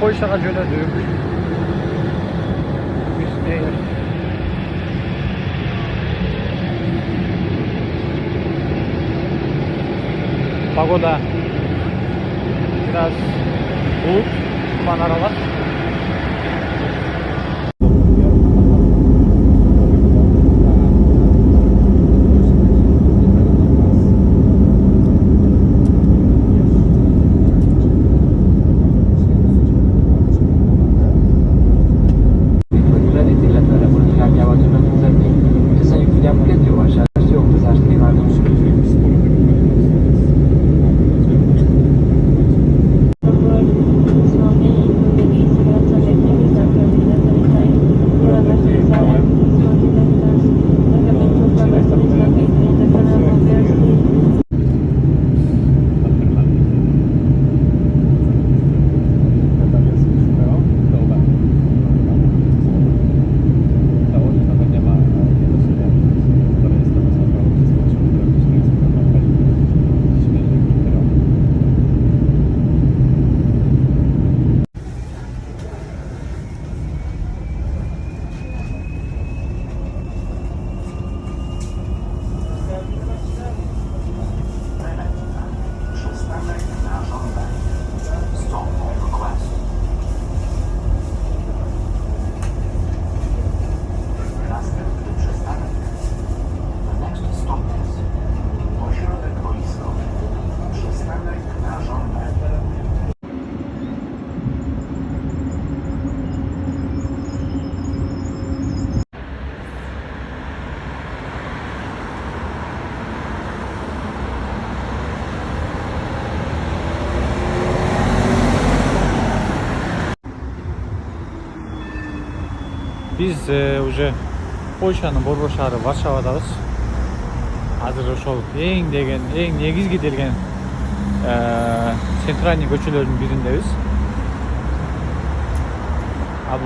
Польшага жөнөдүк. Погода biraz bulut, tuman aralak. Biz уже Польшанын борбор шаары Варшавадабыз. Азыр ошол эң негизги делген центральный көчөлөрдүн бириндебиз.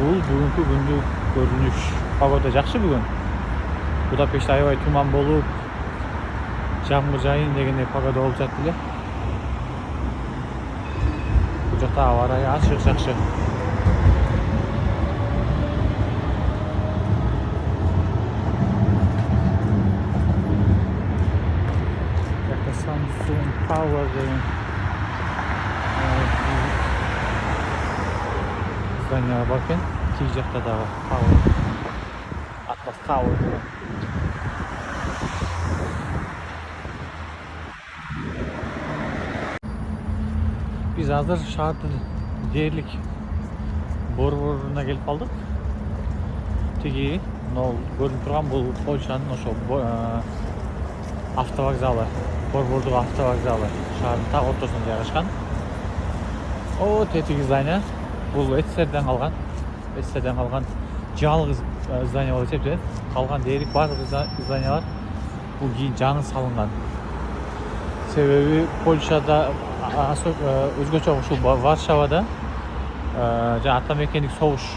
Бул бүгүнкү күндүк көрүнүш. Погода жакшы бүгүн. Будапештте аябай туман болуп, жамгыр жайын дегендей погода болуп жатты эле. Бул жакта аба ырайы ачык жакшы. Samsung Power деген здание бар екен. Тек жақта дағы Power, Atlas Tower. Biz азыр шаардын дээрлик борборуна келип калдык. Тиги көрүнүп турган бул Польшанын ошо автовокзалы. Борбордук автовокзалы шаардын так ортосунда жайгашкан. Тетиги здание бул СССРден калган жалгыз здание болуп эсептелет. Калган дээрлик баардык зданиялар бул кийин жаңы салынган. Себеби Польшада өзгөчө ушул Варшавада ата мекендик согуш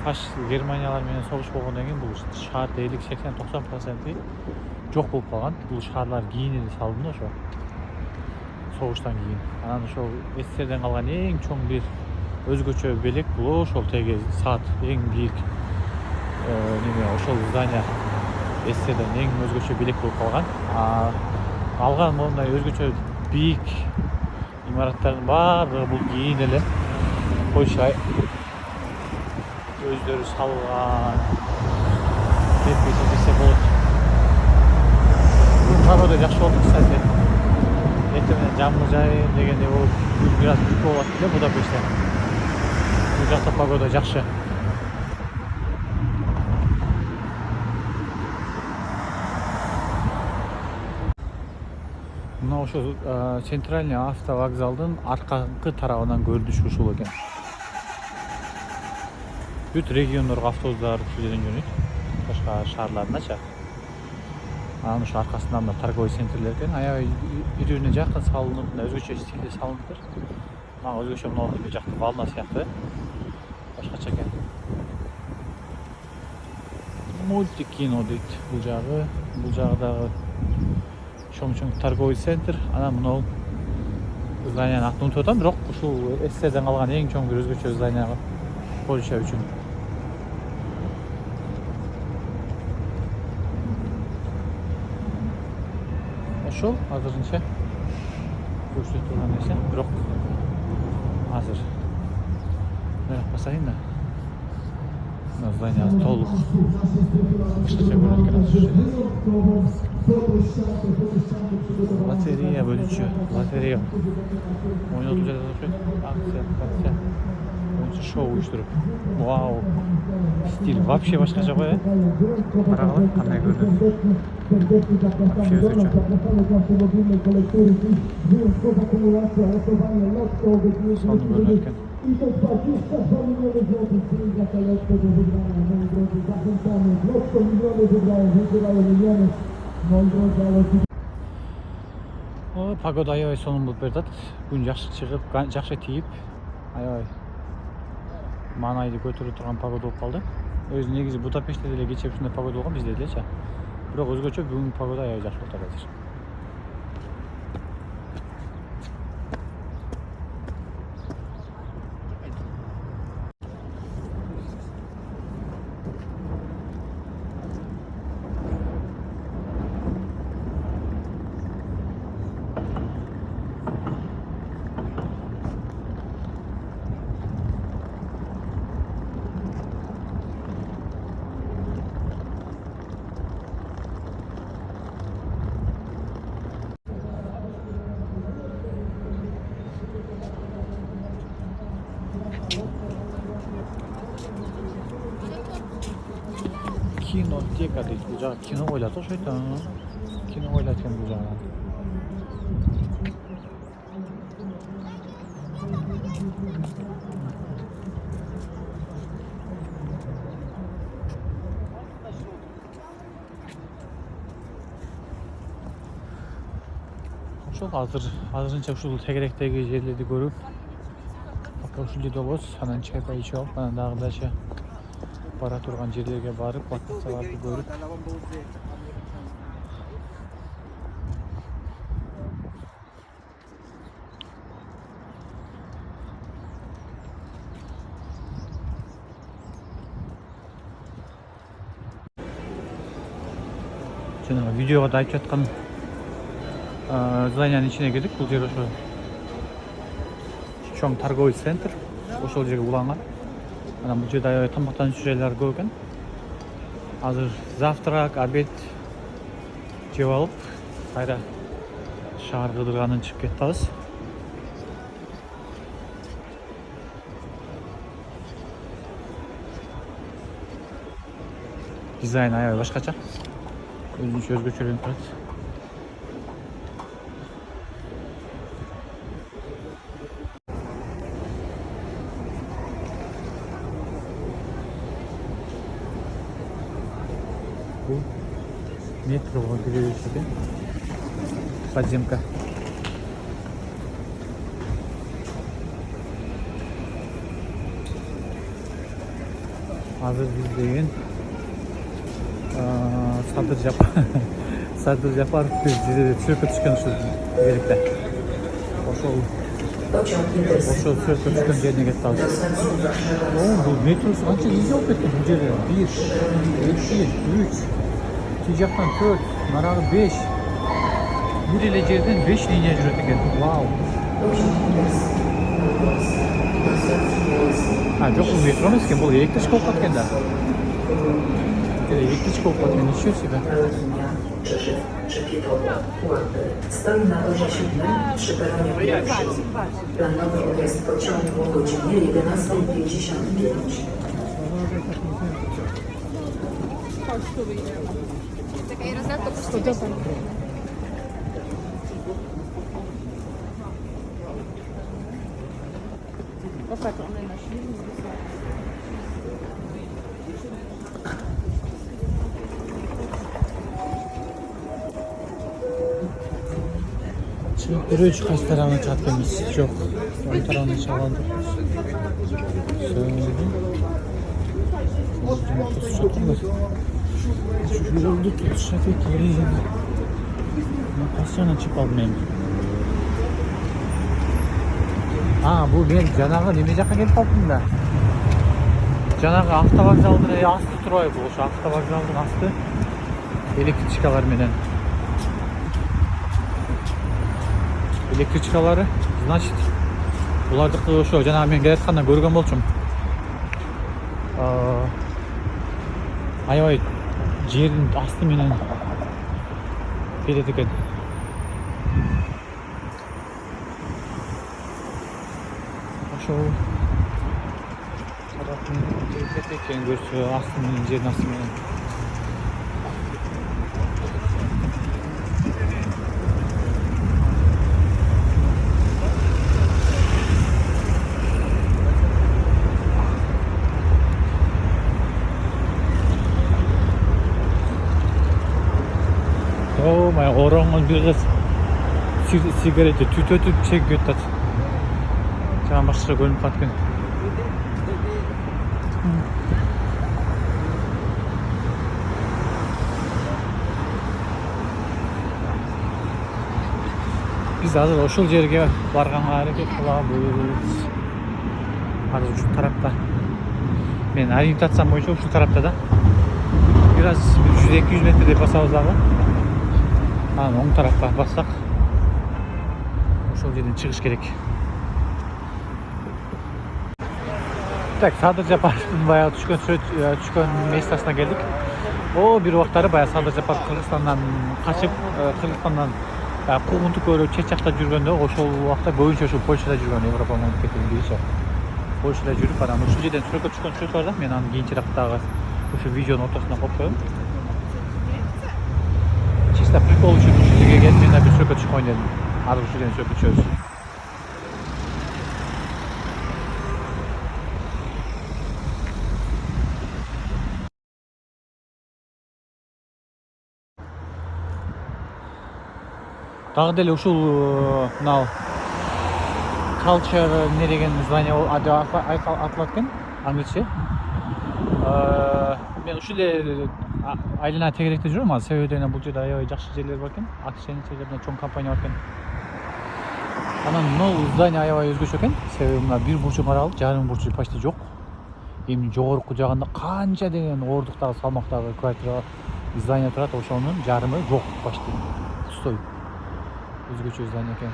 фашист Германиялар менен согуш болгондон кийин бул шаар дээрлик 80-90% жок болуп калган. Бул шаарлар кийин эле салынды ошо согуштан кийин. Анан ошол СССРден калган эң чоң бир өзгөчө белек бул ошол теги саат эң бийик ошол здание СССРден эң өзгөчө белек болуп калган. Калган мондай өзгөчө бийик имараттардын баардыгы бул кийин эле Польша өздөрү салган деп десе болот. Погода жакшы болду, кстати. Эртең жамгыр жайын дегендей болуп, бир аз күз болот эле Будапештте. Бул жакта погода жакшы. Мына ошо центральный автовокзалдын аркаңкы тарабынан көрүнүш ушул экен. Бүт региондорго автобустар ушул жерден жөнөйт. Башка шаарларындачы. Анан ошо аркасынан да торговый центрлер экен. Аябай бири-бирине жакын салынып, өзгөчө стилде салыныптыр. Мага өзгөчө мына жакты волна сыяктуу. Башкача экен. Мультикино дейт бул жагы. Бул жагы дагы чоң торговый центр. Анан мына зданияны атын ұмытып атам, бирок ушул СССРден калган эң чоң бир өзгөчө здания бар Польша үчүн. Ошол азырынча көрсөтүп турган нерсе, бирок азыр мына басайын да. Мына здания толук башкача көрүнөт экен азыр. Лотерея бөлүнчү, лотерея ойнотуп жатат окшойт. Акция боюнча шоу уюштуруп. Вау, стиль вообще башкача го, карагыла кандай көрүнөт. Вообще өзгөчө. Сонун көрүнөт экен. I to 22 miliony złotych przyjdzie to lotto do wygrania, moi drodzy, zachęcamy, lotto miliony wygrywają miliony, moi drodzy, ale... Погода аябай сонун болуп берет. Күн жакшы чыгып, жакшы тийип, аябай маанайды көтөрүп турган погода болуп калды. Өзү негизи Будапештте деле кечээ ушундай погода болгон, бизде делечи. Бирок өзгөчө бүгүнкү погода аябай жакшы болуп атат. Кинотека дейт, бул жагы кино койлот окшойт. Кино койлот экен бул жагы. Ошол азырынча ушул тегеректеги жерлерди көрүп, ушул жерде болобуз, анан чай пай ичип алып, анан дагы дальше бара турган жерлерге барып, локацияларды көрүп. Жанагы видеого да айтып жаткан зданиянын ичине кирдик. Бул жер ошо чоң торговый центр, ошол жерге уланган. Анан бул жерде аябай тамактануучу жайлар көп экен. Азыр завтрак, обед жеп алып, кайра шаар кыдырганын чыгып кетип атабыз. Дизайн аябай башкача. Өзгөчөлөнүп турат. Бул метрого киребиш экен. Подземка. Азыр биз деген Садыр Жапаров сүрөткө түшкөн ушул жерде. Ошол сүрөткө түшкөн жерине кетип атабыз. Бул метросу канча изи болуп кетти бул жерде. 1, 2, 3, тиги жактан 4, нарагы 5. Бир эле жерден 5 линия жүрөт экен. Вау. Жок, бул метро эмес экен, бул электричка болуп калган да. Электричка болуп калган, ничего себе. Stoi na torze 7 przy peronie pierwszym. Planowy odjazd pociągu o godzinie 11:55. Czekaj, rozdam to puścić. Popatrz, one na silnik. Көрөчү кайсы тарабына чыгат экенбиз. Жок, оң тарабына чыган жок. Ушул жолду tutuşат экен. Кайсы жагынан чыгып калдым мен? Bu men жанагы неме жакка келип калдым да. Жанагы автовокзалдын асты турбайбы? Ошо автовокзалдын асты электричкалар менен. Электричкалары, значит, булардыкы ошо жанагы мен келатканда көргөн болчумун. Аябай жердин асты менен келет экен. Ошо тараптын келет экен көрсө асты менен жердин асты менен. Май ороңгон бир кыз сигаретти түтөтүп чегип жатат. Жан башка көрүнүп калат экен. Биз азыр ошол жерге барганга аракет кылабыз. Азыр ушул тарапта. Мен ориентациям боюнча ушул тарапта да. Бир аз 100-200 метрдей басабыз дагы. Оң тарапка бассак ошол жерден чыгыш керек. Так, Садыр Жапаровдун баягы түшкөн местосуна келдик. Бир убактары баягы Садыр Жапаров Кыргызстандан качып, Кыргызстандан куугунту көрүп чечакта жүргөндө ошол убакта көбүнчө ошо Польшада жүргөн, Европа мамлекеттеринде кириши. Польшада жүрүп, анан ушул жерден сүрөткө түшкөн сөз бар да. Мен аны кийинчерээк дагы ошо видеонун ортосуна коюп коем. Чисто прикол үчүн ушул жерге келип, мен да бир сүрөткө түшүп коеюн дедим. Азыр ушул жерден сүрөткө түшөбүз. Дагы деле ушул мынау Culture не деген здание аталат экен англисче. Мен ушул эле айлана тегеректе жүрөм азыр, себеби дегенде бул жерде аябай жакшы жерлер бар экен. Акционерлерден чоң компания бар экен. Анан могу здание аябай өзгөчө экен. Себеби мына бир бурчу каралып, жарым бурчу почти жок. Эми жогорку жагында канча деген ордуктагы, салмактагы квартира здание турат, ошонун жарымы жок почти. Пустой. Өзгөчө здание экен.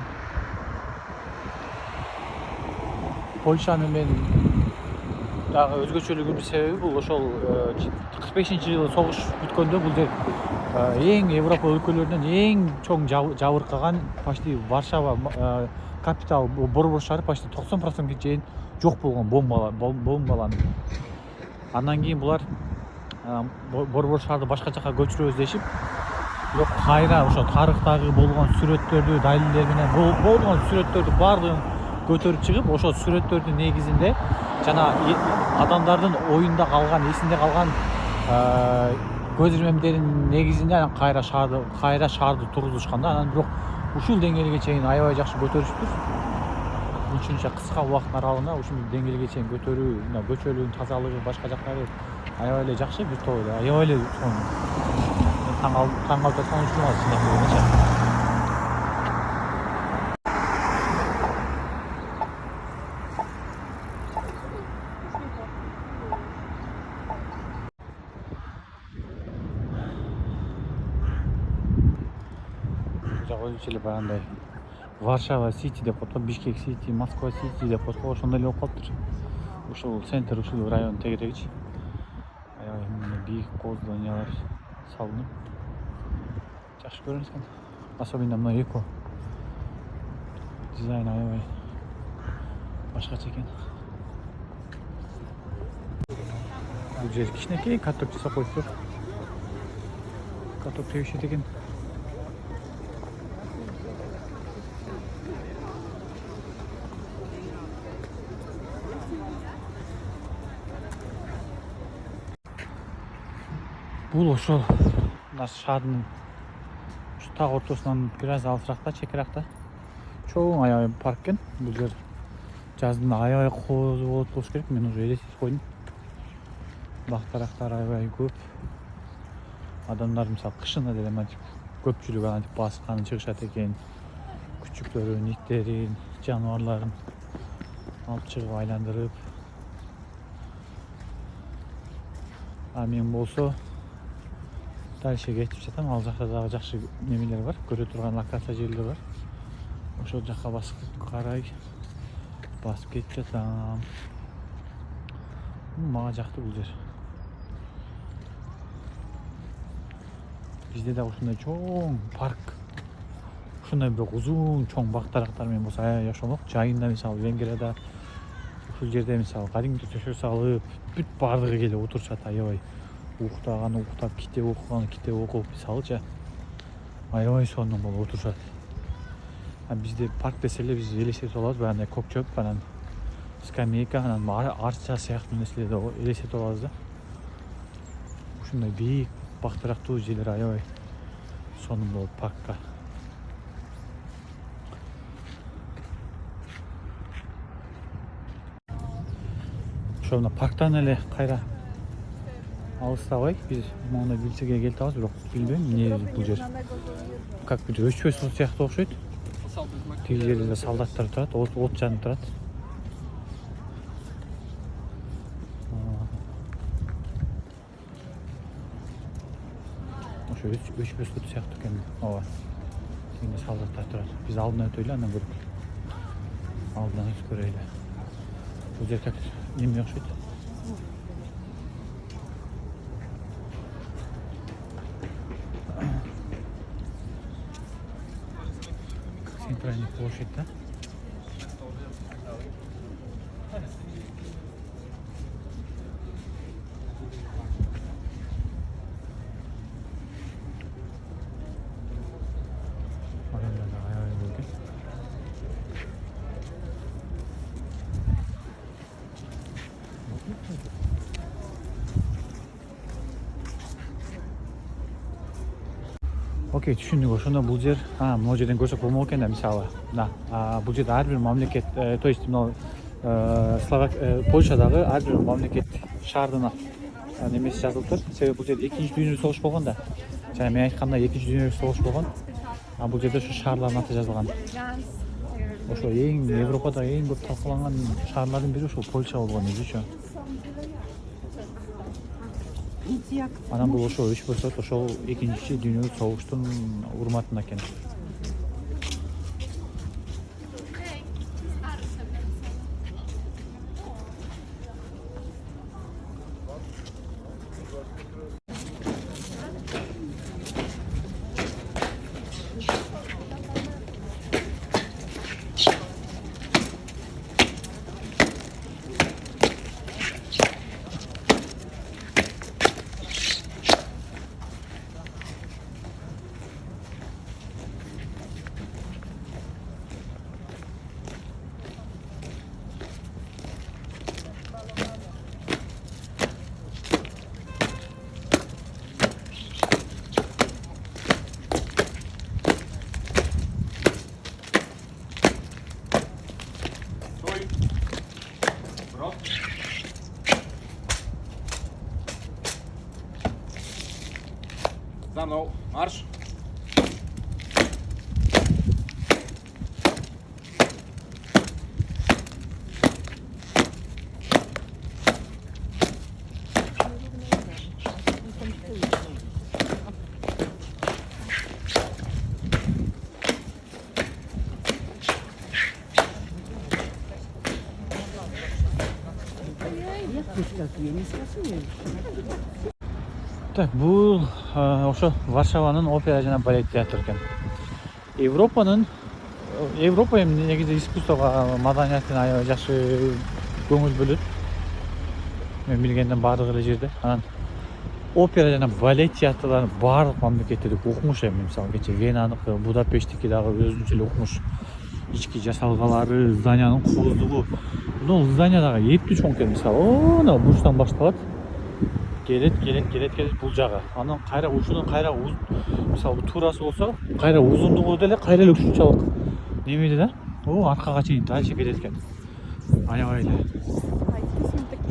Польшаны мен дагы өзгөчөлүгүнүн себеби бул ошол 45-жылы согуш бүткөндө бул жер эң Европа өлкөлөрүнөн эң чоң жабыркаган, почти Варшава капитал борбор шаары почти 90%ге чейин жок болгон бомбаланып. Андан кийин булар борбор шаарды башка жакка көчүрөбүз дешип, бирок кайра ошо тарыхтагы болгон сүрөттөрдү, далилдер менен болгон сүрөттөрдү баардыгын көтөрүп чыгып, ошол сүрөттөрдүн негизинде жана адамдардын оюнда калган, эсинде калган көз ирмемдеринин негизинде анан кайра шаарды тургузушкан да. Анан бирок ушул деңгээлге чейин аябай жакшы көтөрүшүптүр. Ушунча кыска убакыттын аралыгында ушул деңгээлге чейин көтөрүү, мына көчөлүгүнүн тазалыгы, башка жактары аябай эле жакшы, бир топ эле аябай эле таң калып жаткан ушул чындап. Өзүнчө эле баягындай Варшава Сити деп коет, Бишкек Сити, Москва Сити деп коет, ошондой эле болуп калыптыр. Ушул центр, ушул район тегерегичи. Аябай бийик кооз зданиялар салынып жакшы көрүнөт экен. Особенно мына эко дизайн аябай башкача экен. Бул жер кичинекей каток жасап коюптур. Каток тебишет экен. Бул ошол наш шаардын ушу так ортосунан бир аз алысыракта, чекиракта чоң аябай парк экен. Бул жер жаздын аябай кооз болот болуш керек. Мен уже элестетип койдум. Бак дарактар аябай көп. Адамдар мисалы кышында деле мынтип көпчүлүк антип баскан чыгышат экен. Күчүктөрүн, иттерин, жаныбарларын Алып чыгып айландырып. Мен болсо дальше кетип жатам. Ал жакта дагы жакшы немелер бар. Көрө турган локация жерлер бар. Ошол жакка басып карай басып кетип жатам. Мага жакты бул жер. Бизде да ушундай чоң парк, ушундай бирок узун чоң бак дарактар менен болсо аябай жашомок. Жайында мисалы Венгрияда ушул жерде мисалы кадимки төшө салып, бүт баардыгы келип отурушат аябай. Уктаган уктап, китеп окуган китеп окуп мисалычы аябай сонун болуп отурушат. Бизде парк десе эле биз элестетип алабыз баягындай көк чөп, анан скамейка, анан арча сыяктуу нерселерди элестетип алабыз да. Ушундай бийик бак дарактуу жерлер аябай сонун болот паркка. Ошо мына парктан эле кайра алыстабай биз моундай билсеге келип атабыз, бирок билбейм эмне бул жер. Как бир өчпөс сыяктуу окшойт. Тиги жерде солдаттар турат, от жанып турат. Ошо өчпөс сыяктуу экен. Ооба. Тигине солдаттар турат. Биз алдынан өтөйлү, андан көрүп. Алдынан өтүп көрөйлү. Бул жер как эмне окшойт? Центральный площадь, да? Окей, түшүндүк. Ошондо бул жер, могу жерден көрсөк болмок экен да, мисалы. Бул жерде ар бир мамлекет, то есть мына Польшадагы ар бир мамлекет шаардын немеси жазылыптыр. Себеби бул жерде 2-чи дүйнөлүк согуш болгон да. Жана мен айткандай 2-чи дүйнөлүк согуш болгон. Бул жерде ушу шаарлардын аты жазылган. Ошо Европада эң көп талкууланган шаарлардын бири ушул Польша болгон өзүчө. Анан бул ошо өчпөс, ошол 2-чи дүйнөлүк согуштун урматына экен. За мnou, marš! Так, бул ошо Варшаванын опера жана балет театры экен. Европа эми негизи искусствого, маданиятына аябай жакшы көңүл бөлөт. Мен билгенден баардык эле жерде. Анан опера жана балет театрларын баардык мамлекеттерде укмуш эми. Мисалы кече Венаныкы, Будапешттики дагы өзүнчө эле укмуш. Ички жасалгалары, зданиянын кооздугу. Бул здания дагы эптүү чоң экен. Мисалы, ана бурчтан башталат. Келет бул жагы. Анан кайра ушунун кайра мисалы туурасы болсо, кайра узундугу деле кайра эле ушунчалык немеде да. Аркага чейин дальше кетет экен. Аябай эле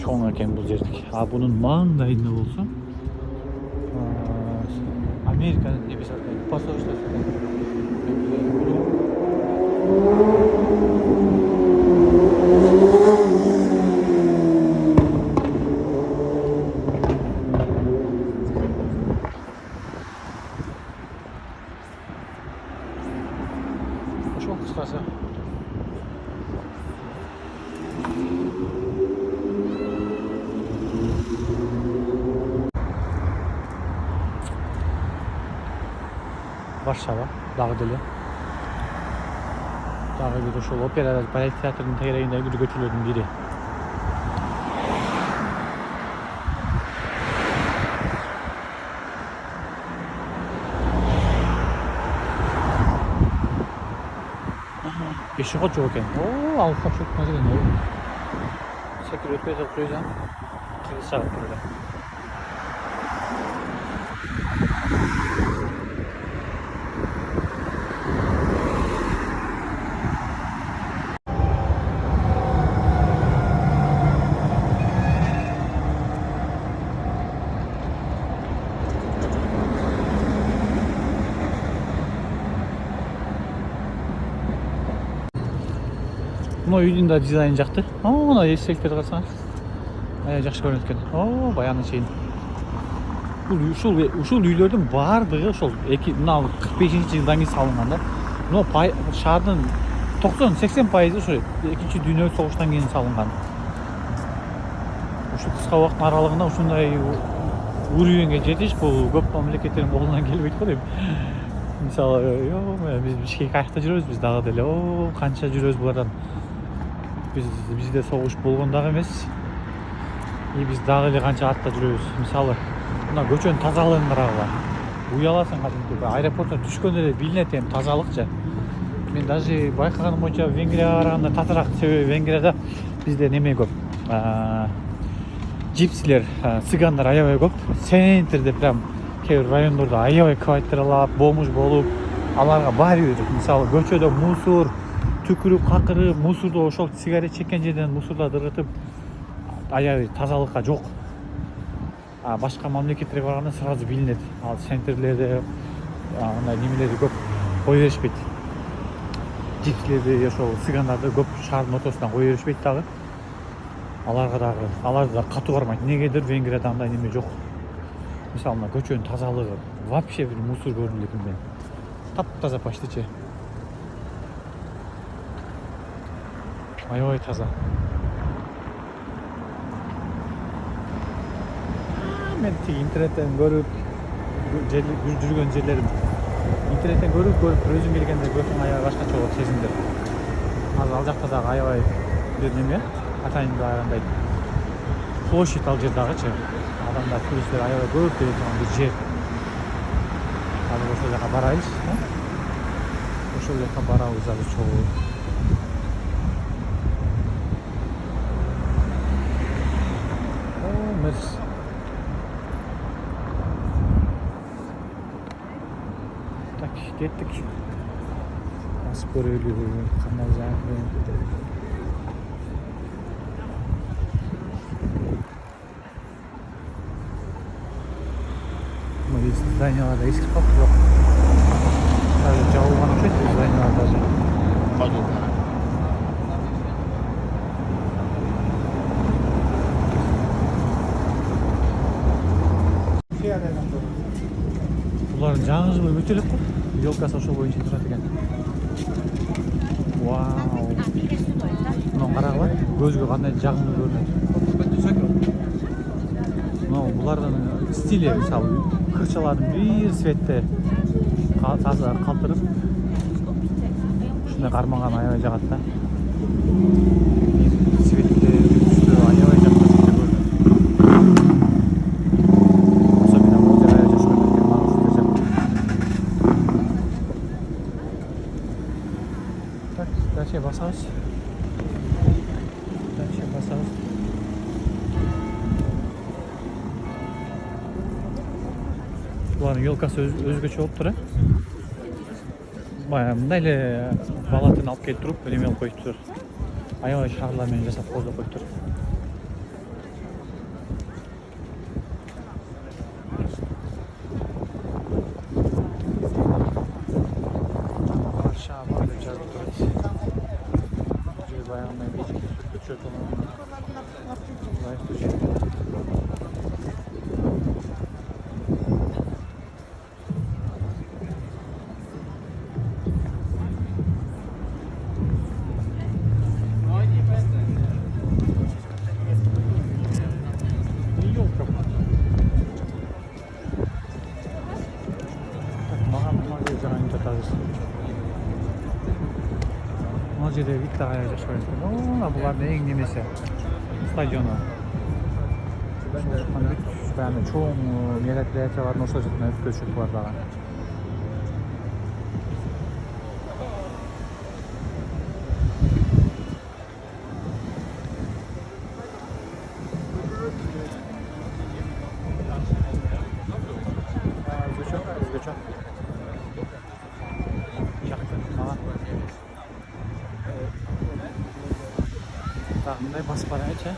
чоң экен бул жердик. Бунун маңдайында болсо Американын немеси посольствосу. Ошол кыскасы. Варшава, дагы деле. Дагы бир ошол опера балет театрынын тегерегиндеги жүргүчүлөрдүн бири. Пешеход жок экен. О, алып чөк маселен. Секир өтпөй туруп койсаң, кыргызча турду. Мына үйдүн да дизайны жакты. Мына эстеликтерди карасаңыз. Аябай жакшы көрүнөт экен. О, баягы чейин. Ушул үйлөрдүн баардыгы ошол мына 45-жылдан кийин салынган да. Мына шаардын 90-80% ошо экинчи дүйнөлүк согуштан кийин салынган. Ушул кыска убакыттын аралыгында ушундай уровеньге жетиш бул көп мамлекеттердин колунан келбейт го дейм. Мисалы, биз Бишкек аякта жүрөбүз, биз дагы деле канча жүрөбүз булардан. Бизде согуш болгон дагы эмес. Биз дагы эле канча артта жүрөбүз. Мисалы, мына көчөнүн тазалыгын карагыла. Уяласың кадимки аэропорттон түшкөндө эле билинет эми тазалыкчы. Мен даже байкаганым боюнча Венгрияга караганда татыраак, себеби Венгрияда бизде неме көп. Жипсилер, цыгандар аябай көп. Центрде прям кээ бир райондордо аябай квартиралап, бомж болуп, аларга баары бир мисалы көчөдө мусор, түкүрүп, какырып, мусорду ошол сигарет чеккен жерден мусорларды ыргытып аябай тазалыкка жок. Башка мамлекеттерге барганда сразу билинет. Ал центрлерде андай немелерди көп кое беришпейт. Жипсилерди ошол цыгандарды көп шаардын ортосунан кое беришпейт дагы. Аларды да катуу кармайт. Негедир Венгрияда андай неме жок. Мисалы, мына көчөнүн тазалыгы вообще бир мусор көрдүм элек мен. Таптаза почтичи. Аябай таза. Мен тиги интернеттен көрүп жүргөн жерлерим. Интернеттен көрүп өзүм келгенде көтүң аябай башкача болот сезимдер. Азыр ал жакта дагы аябай бир неме, атайын андай площадь ал жер дагычы. Адамдар, туристтер аябай көп келе турган бир жер. Азыр ошол жака барайбыз. Ошол жака барабыз азыр чогуу. Мерс. Так, кеттик. Басып көрөлү, кандай жагы. Зданияларда ескирип калыптыр бирок. Даже жабылган окшойт зданиялар даже. Булардын жаңы жылы өтө элек го. Ёлкасы ошол боюнча турат экен. Вау. Мына карагыла, көзгө кандай жагымдуу көрүнөт. Мына булардын стили, мисалы, кырчаларын бир светте таза калтырып, ушундай кармаган аябай жагат да. Светте түстө аябай жакты көрүнөт. Особенно бул жер аябай жакшы көрүнөт экен, мага ушундай жак. Так, дальше басабыз. Булардын ёлкасы өзгөчө болуп тур. Мындай эле балатын алып келип туруп, эме алып коюптур. Аябай шаарлар менен жасап колдоп коюптур. Варшава деп жазылып турат. Жер баягындай бийик. Что-то Давай, включи. Мына жерде Виктория жашап жатыр. Булардын эң немеси стадиону. Баягы чоң мероприятиялардын ошол жактан өткөрүшүп бар дагы. Өзгөчө. Так, мындай басып барайынчы.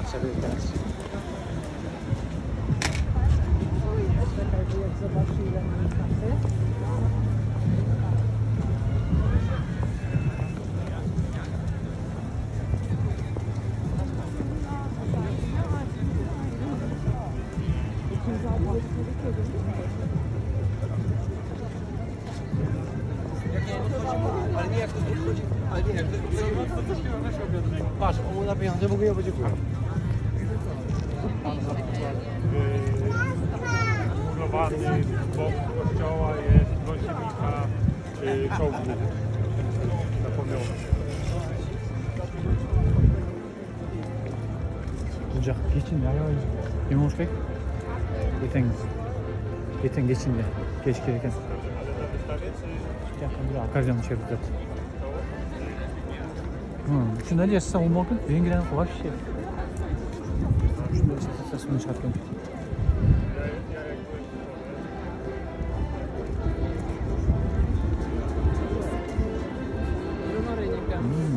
Акча берип беребиз. Patrz, on na pieniądze w ogóle będzie kurwa. Murowany bok kościoła jest gąsienica czołgu zapomniony. Бұл жақ кешінде аябай демалыш керек. Ертең кешінде кеш керек екен. Жақында аккордеон шеріп жатыр. Шундай жасаса болмау екен. Венгрияны вообще. Шундай жасаса соны шығарып.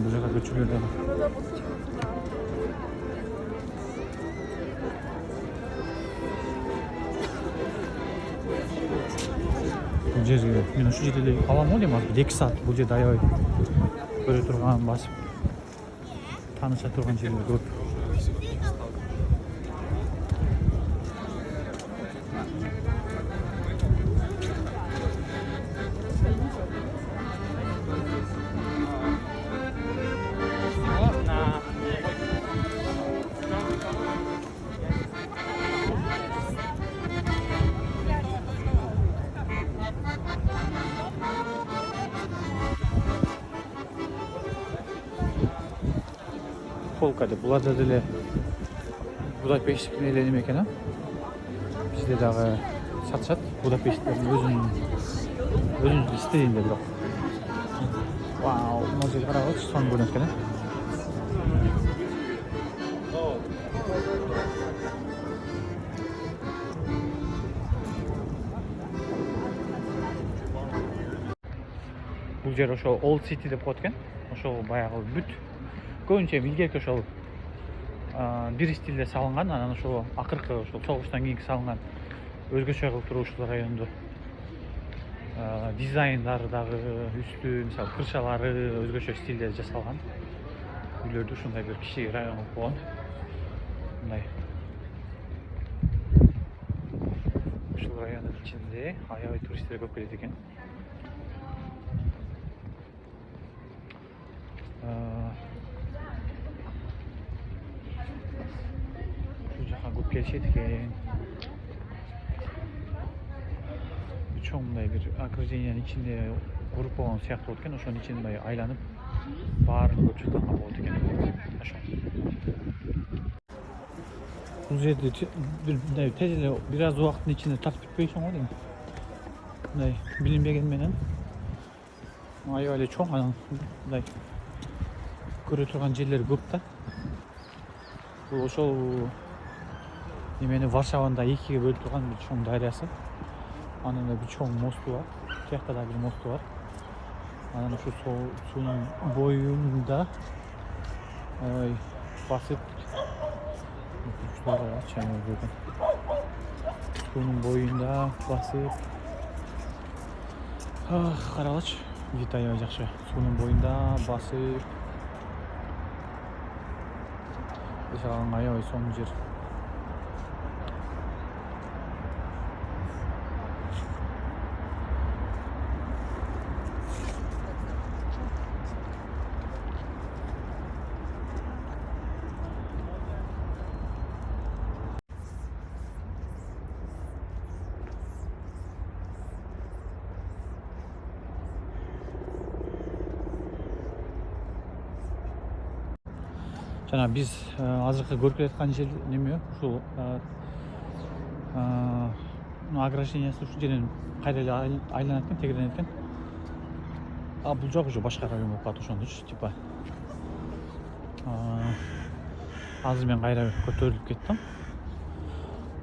Бұл жаққа көшелер де бар. Бұл жерге мен ұшы жерде аламын деймін, азыр 2 саат бұл жерде аябай көре тұрған, басып таныша тұрған жерлер көп. Полкада бұларда деле Будапешттің елені екен, бізде дағы сатышат. Будапештің өзінің стилінде бірақ. Вау, мына жерге қарап отырсыз, соны көрінеді екен. Бұл жер ошол Old City деп коет экен. Ошол баягы бүт көбүнчө илгерки ошол бир стилде салынган, анан ошол акыркы ошол согуштан кийинки салынган өзгөчө кылып туруп ушул районду дизайндары дагы үстү, мисалы крышалары өзгөчө стилде жасалган. Үйлөрдү ушундай бир кичи район кылып койгон. Мындай. Ушул райондун ичинде аябай туристтер көп келет экен. Көп келишет экен. Чоң мындай бир окружениянын ичинде куруп болгон сыяктуу болот экен. Ошонун ичинде мындай айланып баарын көрүп чыкканга болот экен. Бул жерде мындай тез эле бир аз убакыттын ичинде тартып бүтпөйсүң го дейм. Мындай билинбеген менен аябай эле чоң, анан мындай көрө турган жерлери көп да. Бул ошол немени Варшаваны да экиге бөлүп турган бир чоң дарыясы. Анан да бир чоң мосту бар. Тиякта да бир мосту бар. Анан ошо суунун боюнда басып суунун боюнда басып каралачы. Вид аябай жакшы. Суунун боюнда басып жашаганга аябай сонун жер. Жана биз азыркы көрүп келаткан жер неме ушул ограждениясы ушул жерден кайра эле айланат экен, тегеренет экен. А бул жак уже башка район болуп калат ошондочу типа. Азыр мен кайра көтөрүлүп кеттим.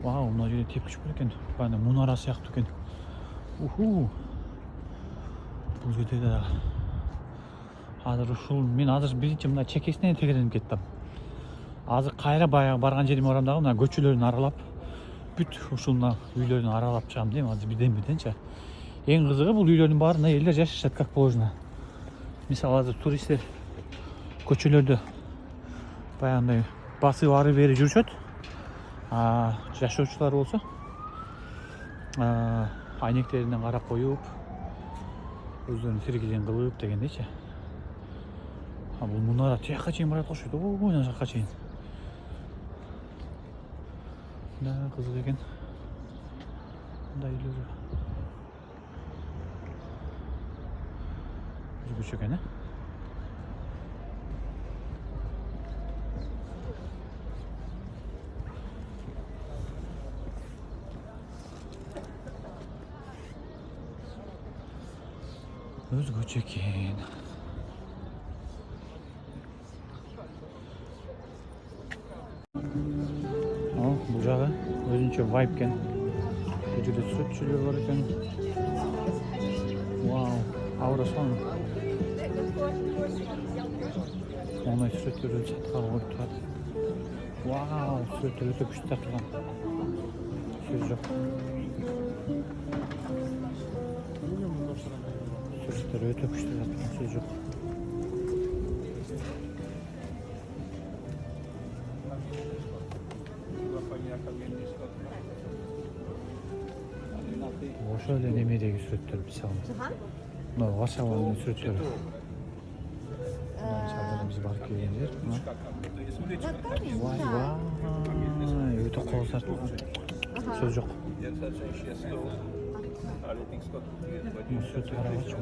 Вау, мына жерде тепкич бар экен. Бана мунара сыяктуу экен. Уху. Бул жерде да азыр ушул мен азыр биринчи мына чекесинен тегеренип кеттим. Азыр кайра баягы барган жериме барам дагы мына көчөлөрүн аралап, бүт ушул мына үйлөрүн аралап чыгам дейм азыр бирден-бирденчи. Эң кызыгы бул үйлөрдүн баарында элдер жашашат как положено. Мисалы азыр туристтер көчөлөрдө баягындай басып ары бери жүрүшөт. Жашоочулар болсо айнектерине карап коюп, өздөрүнүн тиригилигин кылып дегендейчи. Бул мунара тияка чейин барат окшойт. Ой, мына жака чейин. Да, кызык экен. Мындай үйлөр. Өзгөчө экен, Өзгөчө экен. Бул жагы өзүнчө вайб экен. Бул жерде сүрөтчүлөр бар экен. Вау, аура сон. Мондай сүрөттөрдү сатка коюп турат. Вау, сүрөттөр өтө күчтүү тартылган. Сөз жок. Сүрөттөр өтө күчтүү тартылган, сөз жок. Ошол эле немедеги сүрөттөр мисалы. Мына Варшаванын сүрөттөрү. Биз барып келген жер. Вай, өтө кол тартылган. Сөз жок. Сүрөттү карагачы.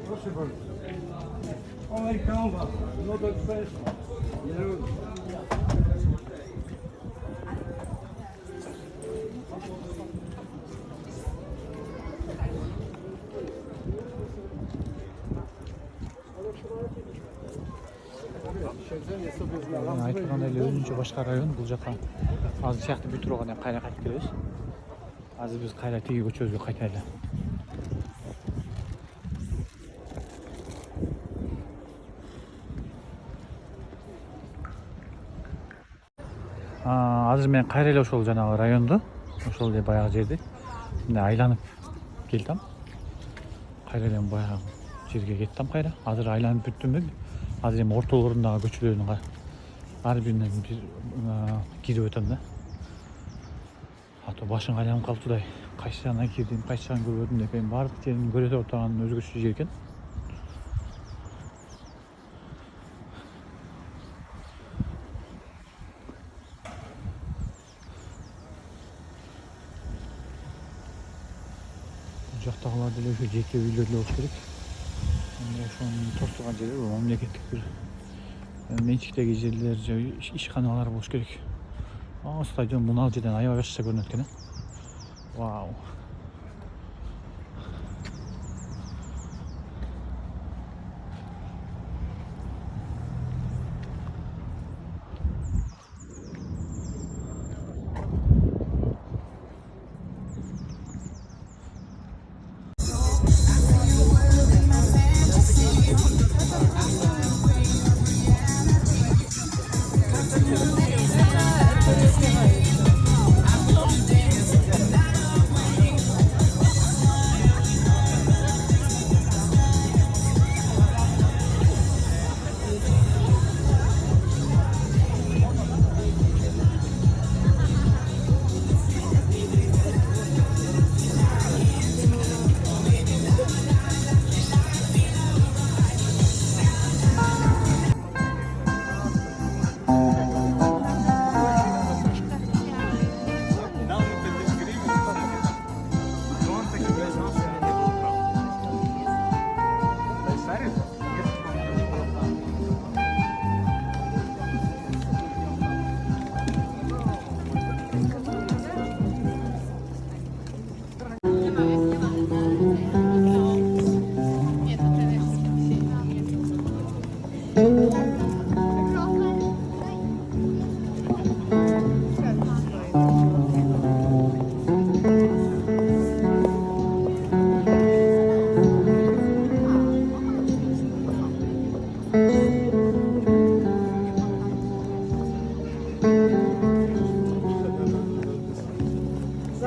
Proszę bardzo. Olej kawa, no do kwestii. Nie lubię. Айтылгандай эле өзүнчө башка район бул жака. Азыр сыяктуу бүтүп тургандан кайра кайтып келебиз. Азыр биз кайра тиги көчөбүзгө кайтайлы. Азыр мен кайра эле ошол жанагы районду, ошол эле баягы жерди мындай айланып келдим. Кайра эле баягы жерге кеттим кайра. Азыр айланып бүттүм. Азыр эми ортолорундагы көчөлөрдүн ар бирине бир кирип өтөм да. Ато башым айланып калыптыдай. Кайсы жагына кирдим, кайсы жагын көрбөдүм деп эми баардык жерин көрө турган өзгөчө жер экен. Жактагылар деле ошо жеке үйлөр эле болуш керек. Ошонун тосулган жери мамлекеттик бир менчиктеги жерлер же ишканалар болуш керек. Стадион мына жерден аябай башкача көрүнөт экен. Вау.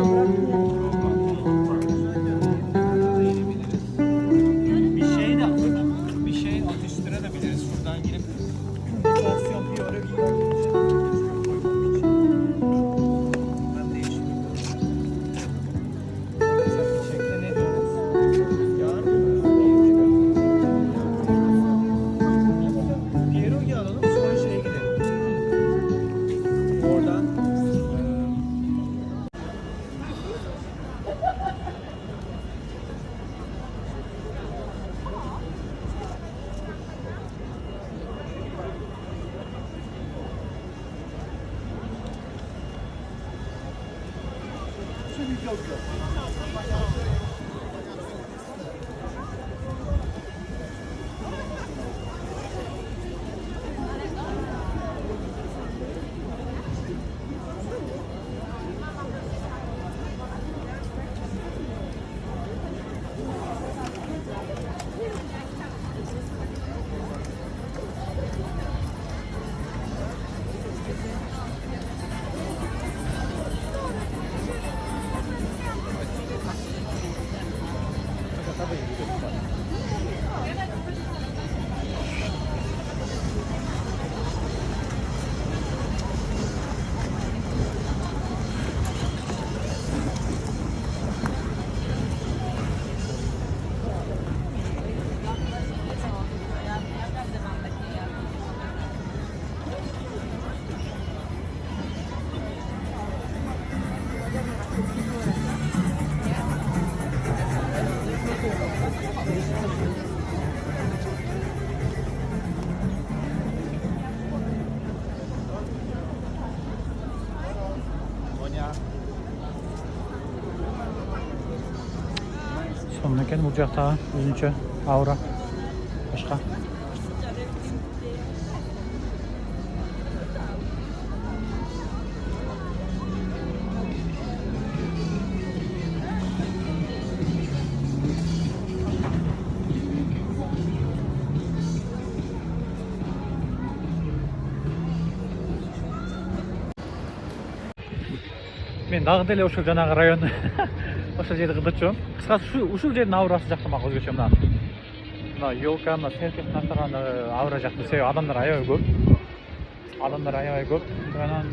Bir şey atıştırabiliriz. Şuradan girip bir porsiyon piyore bir ben değişim. Şekle ne diyoruz? Yar pierogi alalım sonra şeye gidelim. Oradan sonundaki bucakta üzünçe avra başka. Men dagы деле ошол жанагы район ошол жерди кыдырчумун. Кыскасы ушул жердин аурасы жактырмак өзгөчө мына. Мына елка, мына серкеп тартаган аура жакты. Себеби адамдар аябай көп. Адамдар аябай көп. Анан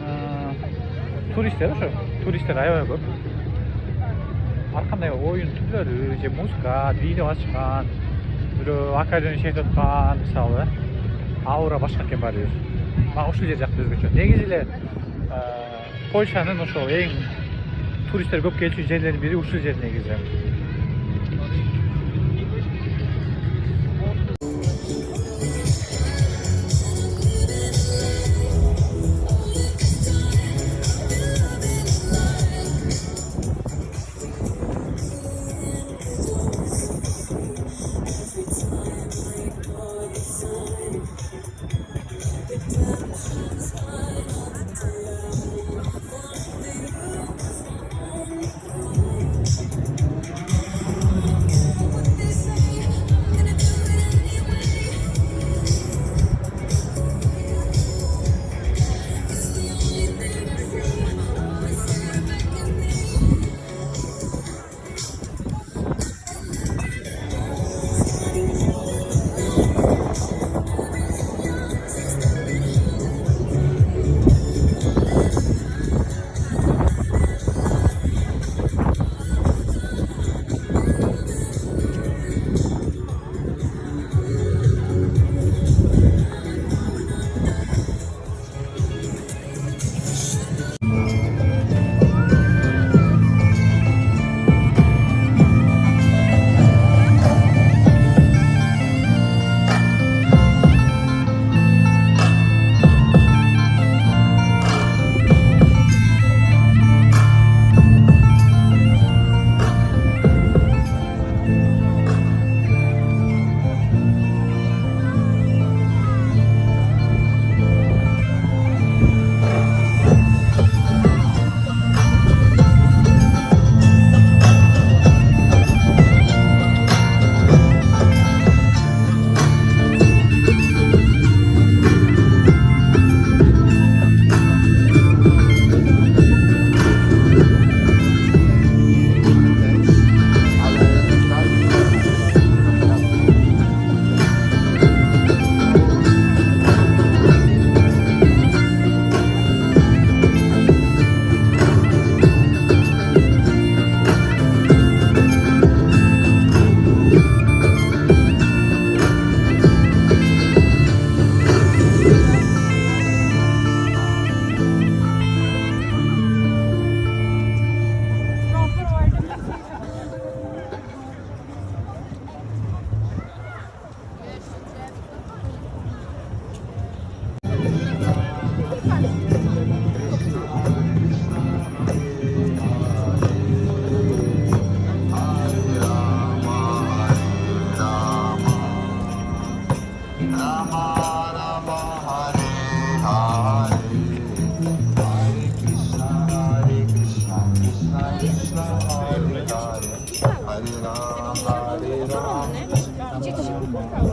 туристтер аябай көп. Ар кандай оюн түрлөрү же музыка, видео ачкан, бирөө аккордеон чечип аткан, мисалы, аура башка экен баары бир. Мага ушул жер жакты өзгөчө. Негизи эле Польшанын ошол эң туристтер көп келчү жерлердин бири ушул жер негизи. Krishna, Hare Hare, Hare Ram, Hare Ram, Dzieci się popłakały.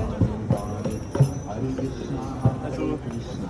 Hare Krishna, Hare Krishna.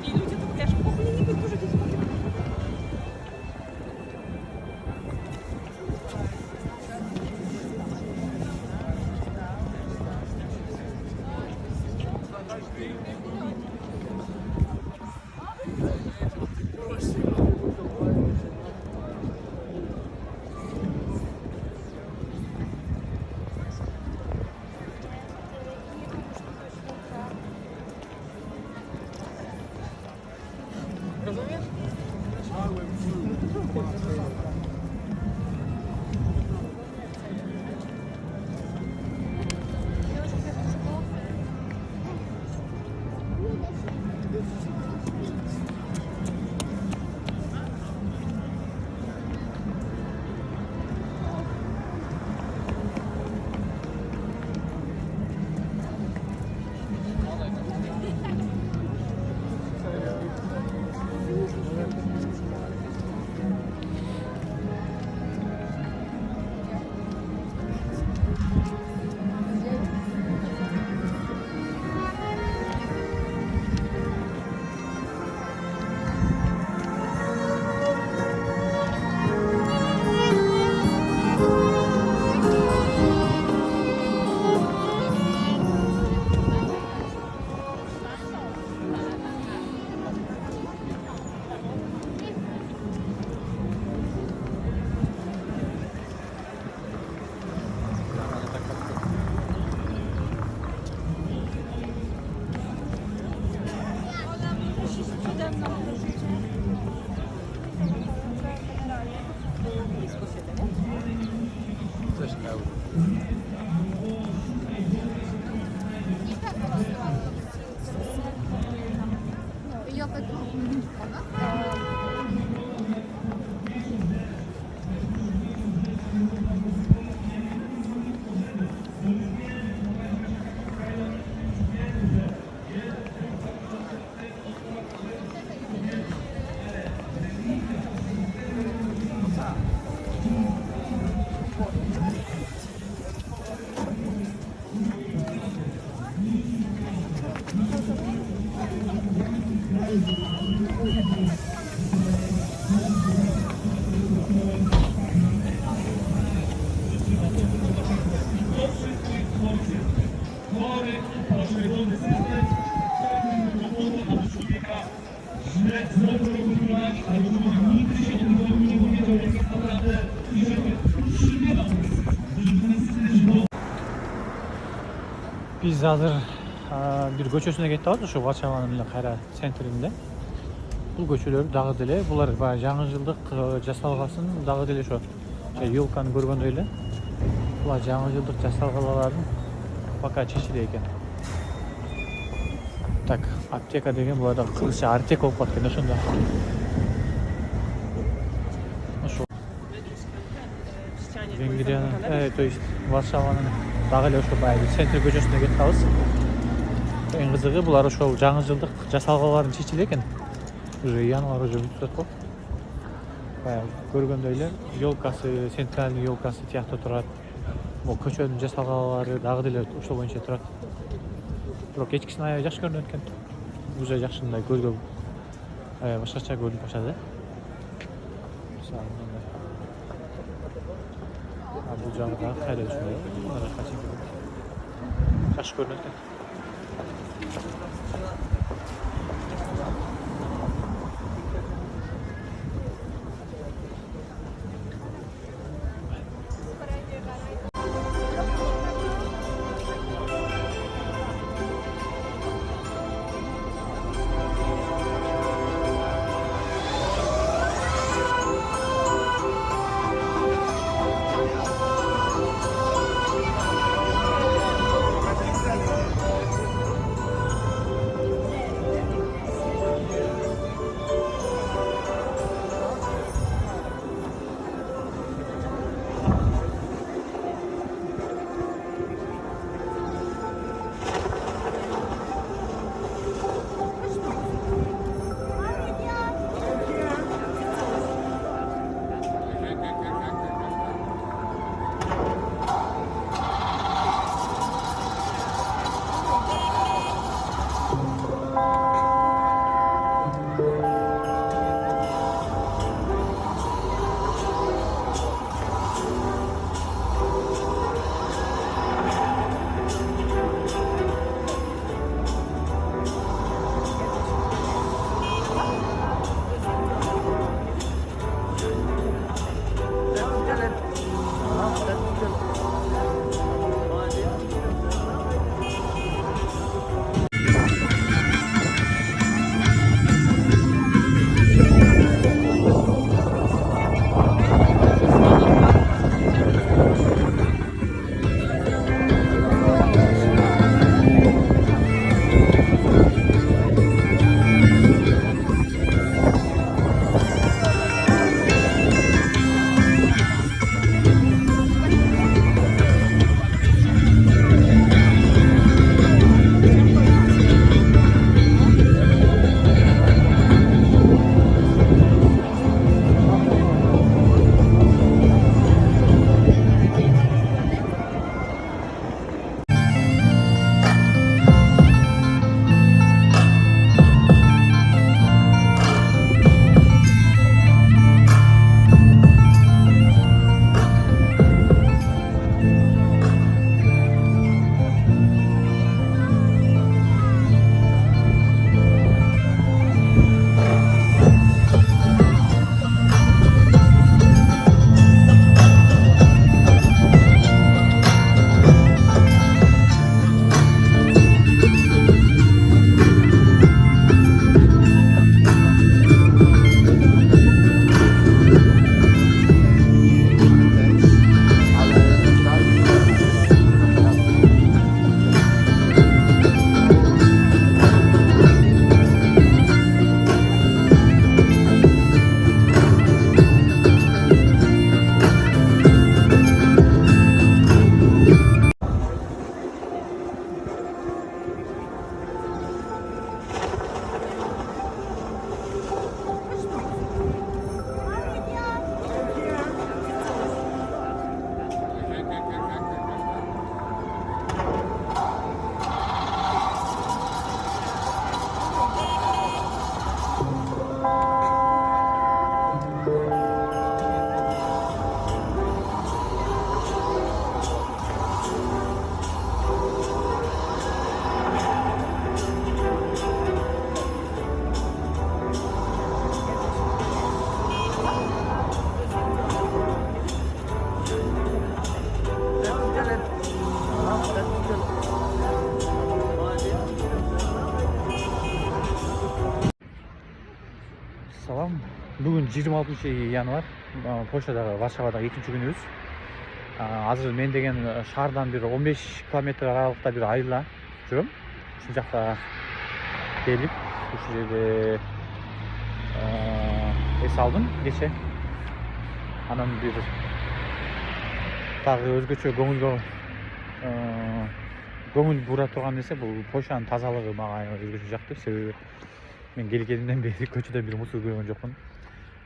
I ludzie to wiesz, w ogóle nie wiem, że to jest Coś miał. Ja tak. Biz hazır bir göçөсүнө кетип атабыз ошо Варшаванын эле кайра центринде. Бул көчөлөр дагы деле булар баягы жаңы жылдык жасалгасын дагы деле ошо елканы көргөндөй эле. Булар жаңы жылдык жасалгалардын пока чечиле экен. Так, аптека деген буларда кыргызча артек болуп калат экен ошондо. Ошо Венгриянын, то есть Варшаванын дагы эле ошо баягы центр көчөсүнө кетип атабыз. Эң кызыгы булар ошол жаңы жылдык жасалгаларын чечиле экен. Уже январь уже бүтүп атат го. Баягы көргөндөй эле елкасы, центральный елкасы тиякта турат. Бул көчөнүн жасалгалары дагы деле ошол боюнча турат. Бирок кечкисин аябай жакшы көрүнөт экен. Уже жакшы мындай көзгө башкача көрүнүп баштады. Бул жагы дагы кайра ушундай. Жакшы көрүнөт экен. Бүгін 26 январ, Польшадағы Варшавадағы екінші күніміз. Азыр мен деген шаардан бир 15 километр аралықта бир айла жүрөм. Ушул жакта келип, ушул жерде эс алдым кече. Анан бир дагы өзгөчө көңүл бура турган нерсе бул Польшанын тазалыгы мага өзгөчө жакты. Себеби мен келгенимден бери көчөдөн бир мусор көргөн жокмун.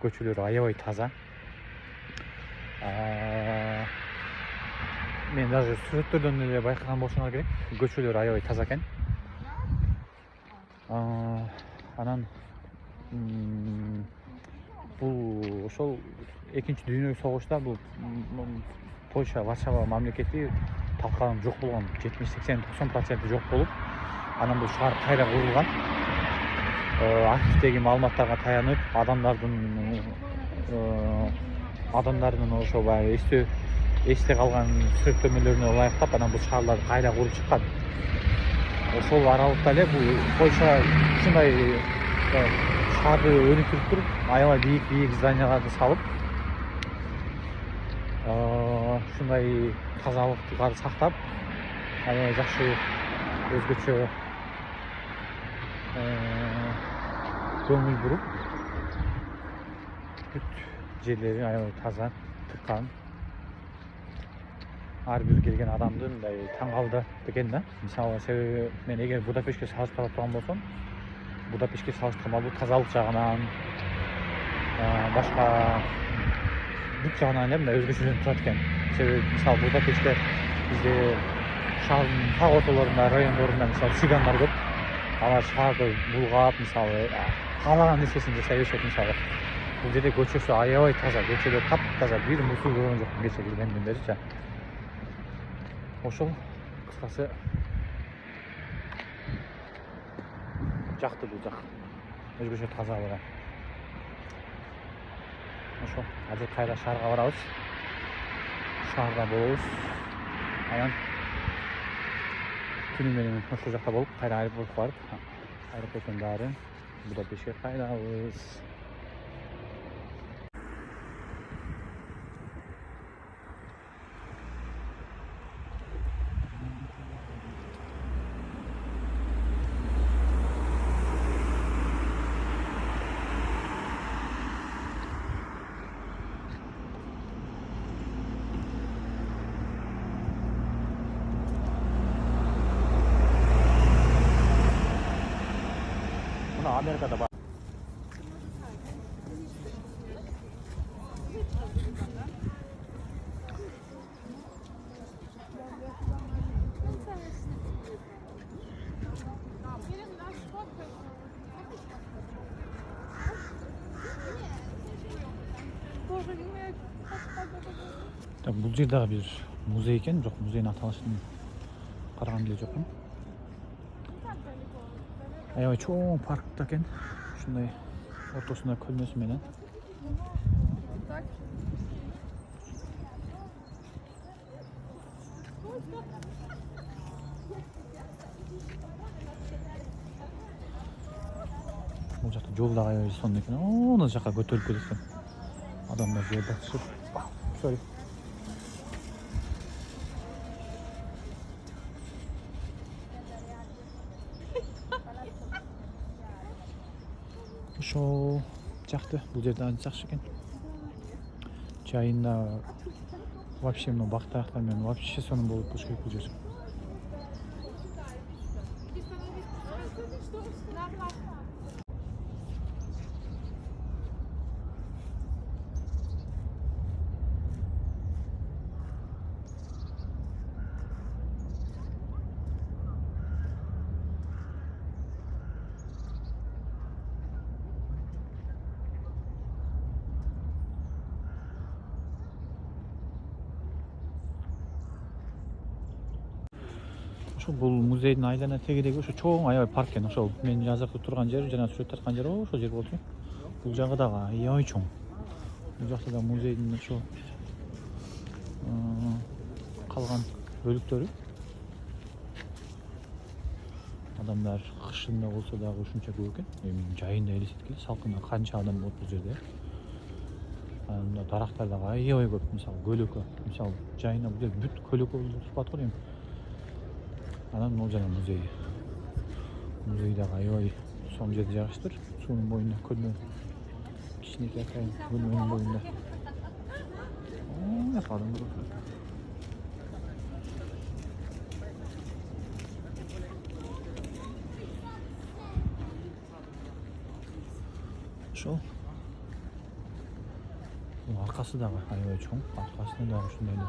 Көчөлөр аябай таза. мен даже сүрөттөрдөн эле байкаган болушуңар керек. Көчөлөр аябай таза экен. Анан бул ошол экинчи дүйнөлүк согушта бул Польша, Варшава мамлекети талкаланып жок болгон. 70-80-90% жок болуп, анан бул шаар кайра курулган. Архивдеги маалыматтарга таянып, адамдардын ошо баягы эсте калган сүрөттөмөлөрүнө ылайыктап, анан бул шаарларды кайра куруп чыккан. Ошол аралыкта эле бул Польша ушундай шаарды өнүктүрүп туруп, аябай бийик зданияларды салып, ушундай тазалыкты сактап, аябай жакшы өзгөчө көңүл буруп, бүт жерлери аябай таза, тыккан. Ар бир келген адамды мындай таң калдырат экен да. Мисалы, себеби мен эгер Будапештке салыштыра турган болсом, Будапештке салыштырмалуу бул тазалык жагынан, башка бүт жагынан эле мындай өзгөчөлөнүп турат экен. Себеби мисалы Будапештте бизде шаардын так ортолорунда, райондорунда мисалы цыгандар көп. Алар шаарды булгап, мисалы, каалаган нерсесин жасай беришет мисалы. Бул жерде көчөсү аябай таза, көчөлөр таптаза, бир мусор көргөн жокмун кече келгенден беричи. Ошол кыскасы жакты бул жак. Өзгөчө таза болгон. Ошо азыр кайра шаарга барабыз. Шаарда болобуз. Анан түнү менен ошол жакта болуп, кайра аэропортко барып, аэропорттон дары Будапештке кайрабыз. Amerika'da bak. Бул жерде бир музей экен, жок, музейдин аталышын караган эле жокмун. Аябай чоң паркта экен. Ушундай ортосунда көлмөсү менен. Бул жакта жол да аябай сонун экен. Оно жака көтөрүлүп кеткен. Адамдар жерде чыгып. Sorry. Ошол жакты, бул жерде анча жакшы экен. Жайында вообще мына бактарактар менен вообще сонун болуп болуш керек бул жер. Бул музейдин айлана тегидеги ошо чоң аябай парк экен. Ошол мен азыркы турган жер, жана сүрөт тарткан жер ошол жер болчу. Бул жагы дагы аябай чоң. Бул жакта да музейдин ошо калган бөлүктөрү. Адамдар кышында болсо дагы ушунча көп экен. Эми жайында элестеткиле, салкында канча адам болот бул жерде. Мына дарактар дагы аябай көп. Мисалы көлөкө, мисалы жайында бул жер бүт көлөкө болуп турат го дейм. Анан могу жана музей. Музей дагы аябай сонун жерде жайгаштыр. Суунун боюнда көлмө. Кичинекей атайын көлмөнүн боюнда. Адам көп. Ошол. Бул аркасы дагы аябай чоң. Аркасында дагы ушундай эле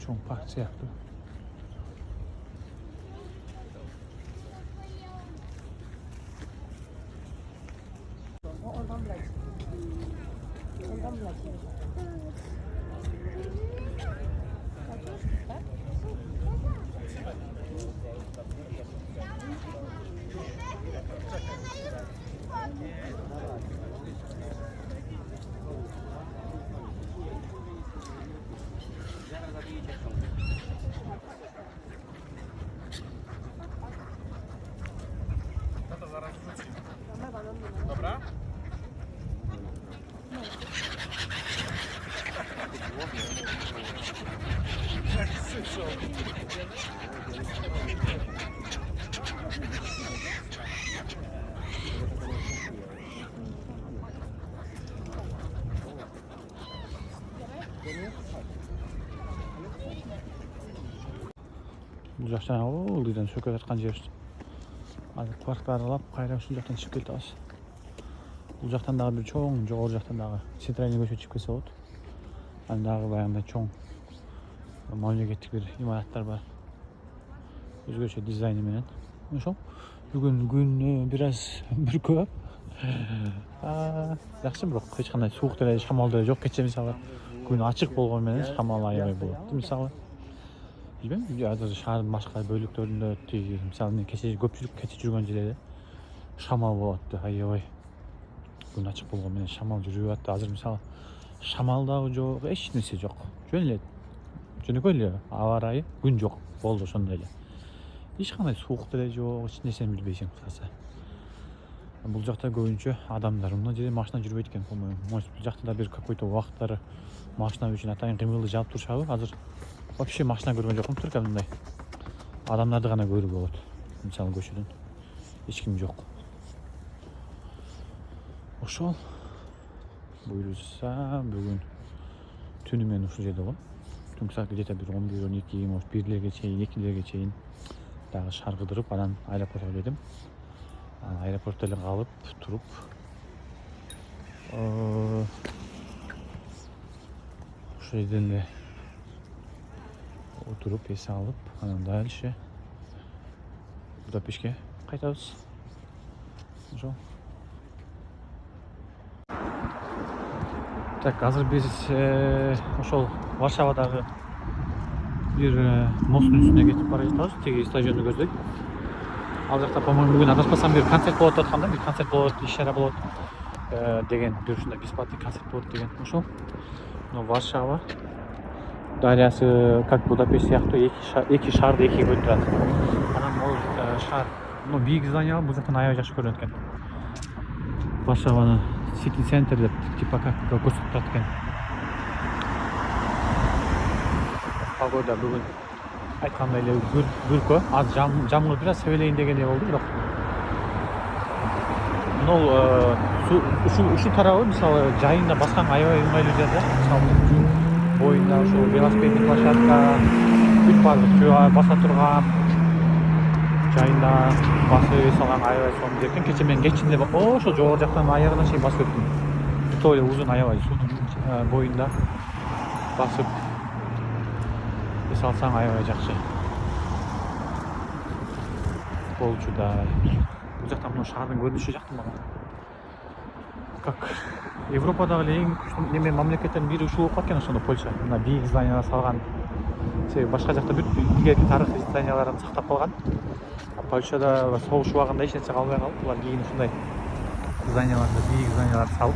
чоң парк сыяктуу. Dobra? Бул жак жана ылдыйдан чөкө жаткан жер. Азыр паркты аралап, кайра ушул жактан чыгып кетебиз. Бул жактан дагы бир чоң, жогору жактан дагы центральный көчө чыгып кетсе болот. Аны дагы баягындай чоң мамлекеттик бир имараттар бар. Өзгөчө дизайны менен. Ошол бүгүн күн бир аз бүркөп. Жакшы, бирок эч кандай суук деле, шамал деле жок. Кече мисалы күн ачык болгону менен шамал аябай болот. Мисалы билбейм, азыр шаардын башка бөлүктөрүндө тиги мисалы мен көпчүлүк кече жүргөн жерде шамал болот, аябай. Күн ачык болгону менен шамал жүрүп атты. Азыр мисалы шамал дагы жок, эч нерсе жок. Жөн эле жөнөкөй эле аба ырайы, күн жок болду ошондой эле. Эч кандай суук деле жок, эч нерсени билбейсиң кыскасы. Бул жакта көбүнчө адамдар мына жерде машина жүрбөйт экен, по-моему. Может, бул жакта да бир какой-то убакыттары машина үчүн атайын кыймылды жаап турушабы? Азыр вообще машина көргөн жокмун, турка мындай. Адамдарды гана көрүп болот. Мисалы көчөдөн эч ким жок. Ошол буюрса бүгүн түнү менен ушул жерде болом. Түнкү саат где-то бир 11-12, может 1-лерге чейин, 2-лерге чейин дагы шаар кыдырып, анан аэропортко келдим. Аэропортто эле калып, туруп ошол жерден эле отуруп, эс алып, анан дальше Будапештке кайтабыз. Ошол. Так, азыр биз ошол Варшавадагы бир мосттун үстүнө кетип бара жатабыз. Теги стадионду көздөй. Ал жакта, по-моему, бүгүн адаспасам бир концерт болот атканда, бир концерт болот, иш-чара болот деген, бир ушундай бесплатный концерт болот деген. Ошол. Но Варшава дарыясы как Будапешт сыяктуу эки шаарды экиге бөлүп турат. Анан могул шаар, бийик зданиялар бул жактан аябай жакшы көрүнөт экен. Варшаваны City Center деп типа как көрсөтүп турат экен. Погода бүгүн айткандай эле бүркө, аз жамгыр бир аз себелейин дегендей болду, бирок ушул тарабы мисалы жайында баскан аябай ыңгайлуу жер да. Мисалы боюнда ошол велосипедный площадка, бүт баардык баса турган, жайында басып салган аябай сонун экен. Кече мен кечинде ошол жогору жактан аягына чейин басып өттүм. Бүт эле узун аябай суунун боюнда басып салсаң аябай жакшы болчу да. Бул жактан мына шаардын көрүнүшү жакты мага. Как Европадагы эле эң күчтүү неме мамлекеттердин бири ушул болуп калган ошондо Польша. Мына бийик зданиялар салган. Себеби башка жакта бүт илгерки тарыхый зданияларын сактап калган. Польшада согуш убагында эч нерсе калбай калып, булар кийин ушундай зданияларды, бийик зданияларды салып.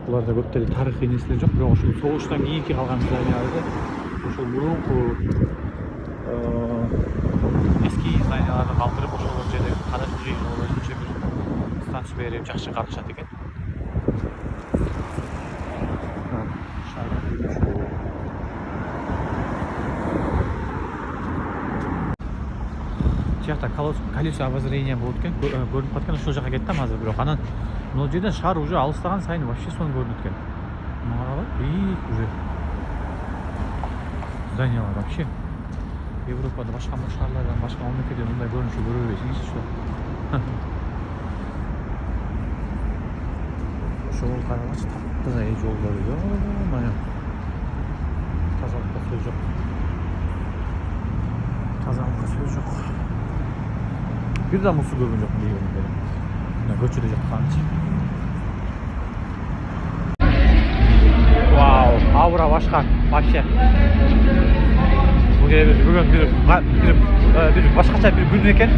Буларда көп деле тарыхый нерселер жок, бирок ошол согуштан кийинки калган зданияларды ошол мурунку эски зданияларды калтырып, ошол жерде тарыхый өзүнчө бир станция берип жакшы карашат экен. Тиякта колесо обозрения болот экен, көрүнүп калат экен. Ошол жака кеттим азыр, бирок анан могул жерден шаар уже алыстаган сайын вообще сонун көрүнөт экен. Мага бийик уже зданиялар вообще. Европада башка шаарлардан, башка мамлекеттерден мындай көрүнүшү көрө бересиң, что. Yol karamaç tatlı da yol görüyor. Aman Kazanlıkta söz yok. Kazanlıkta söz yok. Bir de musu görünecek mi diyorum benim. Ne göçülecek kanki. Wow, avra başkan, başka. Bugün bir başkaça bir gün eken,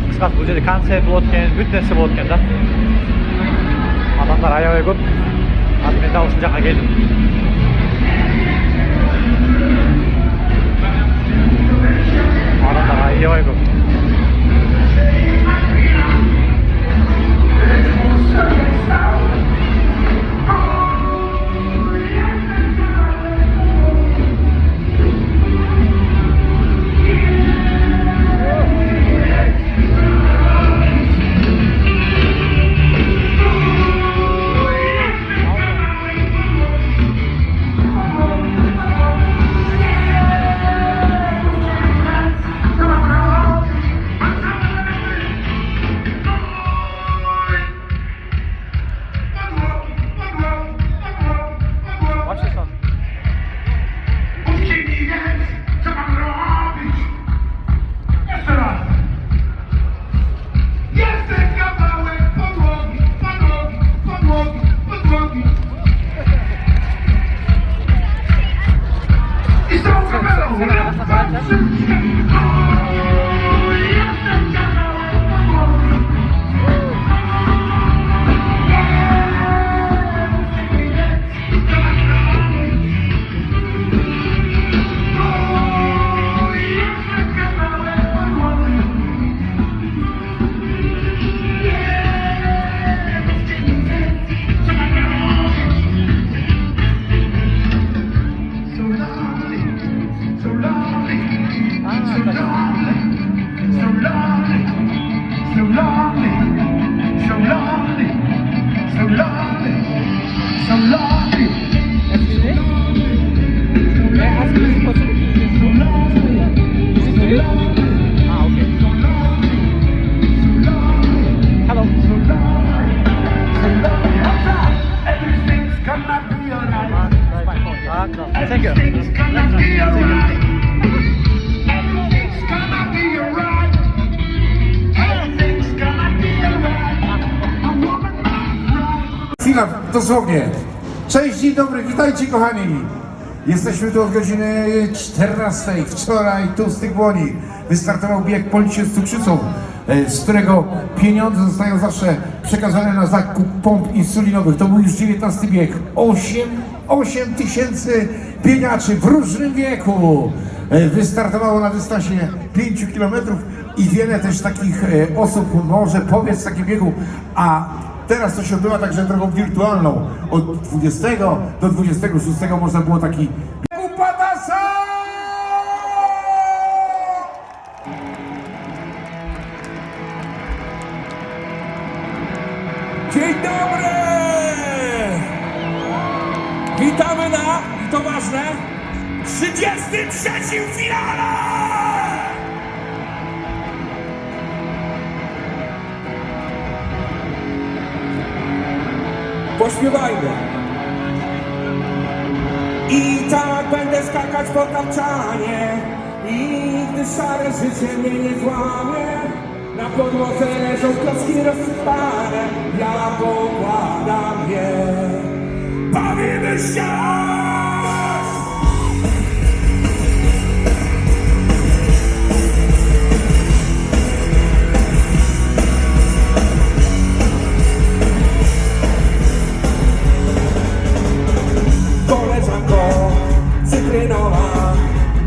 kıskas bu dedi konser bo'lgan, bütün narsa bo'lgan da. Adamlar ayağa koyup, ben de uçunca geldim. Adamlar ayağa koyup. Thank you. Chwila, dosłownie. Cześć, dzień dobry, witajcie kochani. Jesteśmy tu od godziny 14. Wczoraj tu z tych Błoni wystartował bieg Policie z Cukrzycą, z którego pieniądze zostają zawsze przekazane na zakup pomp insulinowych. To był już 19. bieg. 8 tysięcy biegaczy w różnym wieku wystartowało na dystansie 5 km i wiele też takich osób może pobiec w takim biegu, a teraz to się odbywa także drogą wirtualną. Od 20 do 26 można było taki bieg Patasa! Dzień dobry! Witamy na, i to ważne, 33. finale! Pośpiewajmy. I tak będę skakać po tapczanie, i gdy szare życie mnie nie złamie, na podłodze leżą klocki rozsypane, ja pokładam je. Bawimy się! Koleżanko cytrynowa,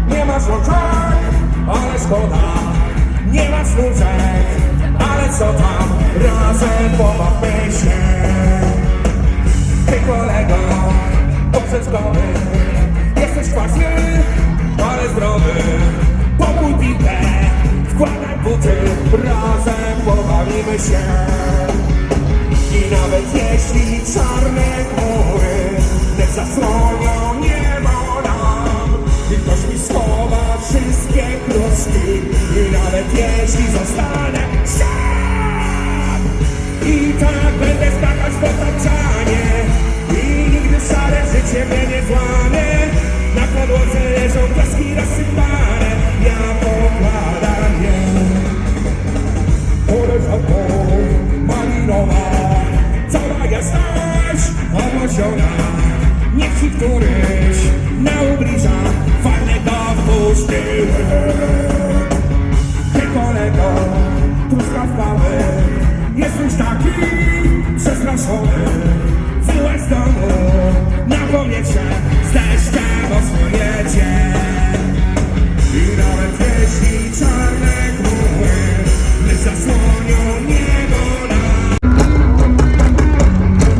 nie masz łączek, ale szkoda. Nie masz nóżek, ale co tam, razem pobawmy się. Ty kolego, poprzeczkowy, jesteś kwaśny, ale zdrowy. Popój piłkę, wkładaj buty, razem pobawimy się. I nawet jeśli czarne chmury nie zasłonią niebo nam, i ktoś mi schowa wszystkie kluski, i nawet jeśli zostanę sam, I tak będę skakać po tapczanie i nigdy szare życie mnie nie złamie. Na podłodze leżą klaski rozsypane, ja pokładam je. Koleżanko malinowa, cała jasność obłożona. Niech ci któryś na ubliża fajnego wpuszczyły. Ty kolego, truskawkowy, jesteś taki przestraszony. Wyłaź z domu na powietrze, z deszczem osłoniecie. I nawet jeśli czarne chmury nie zasłonią niebo nam.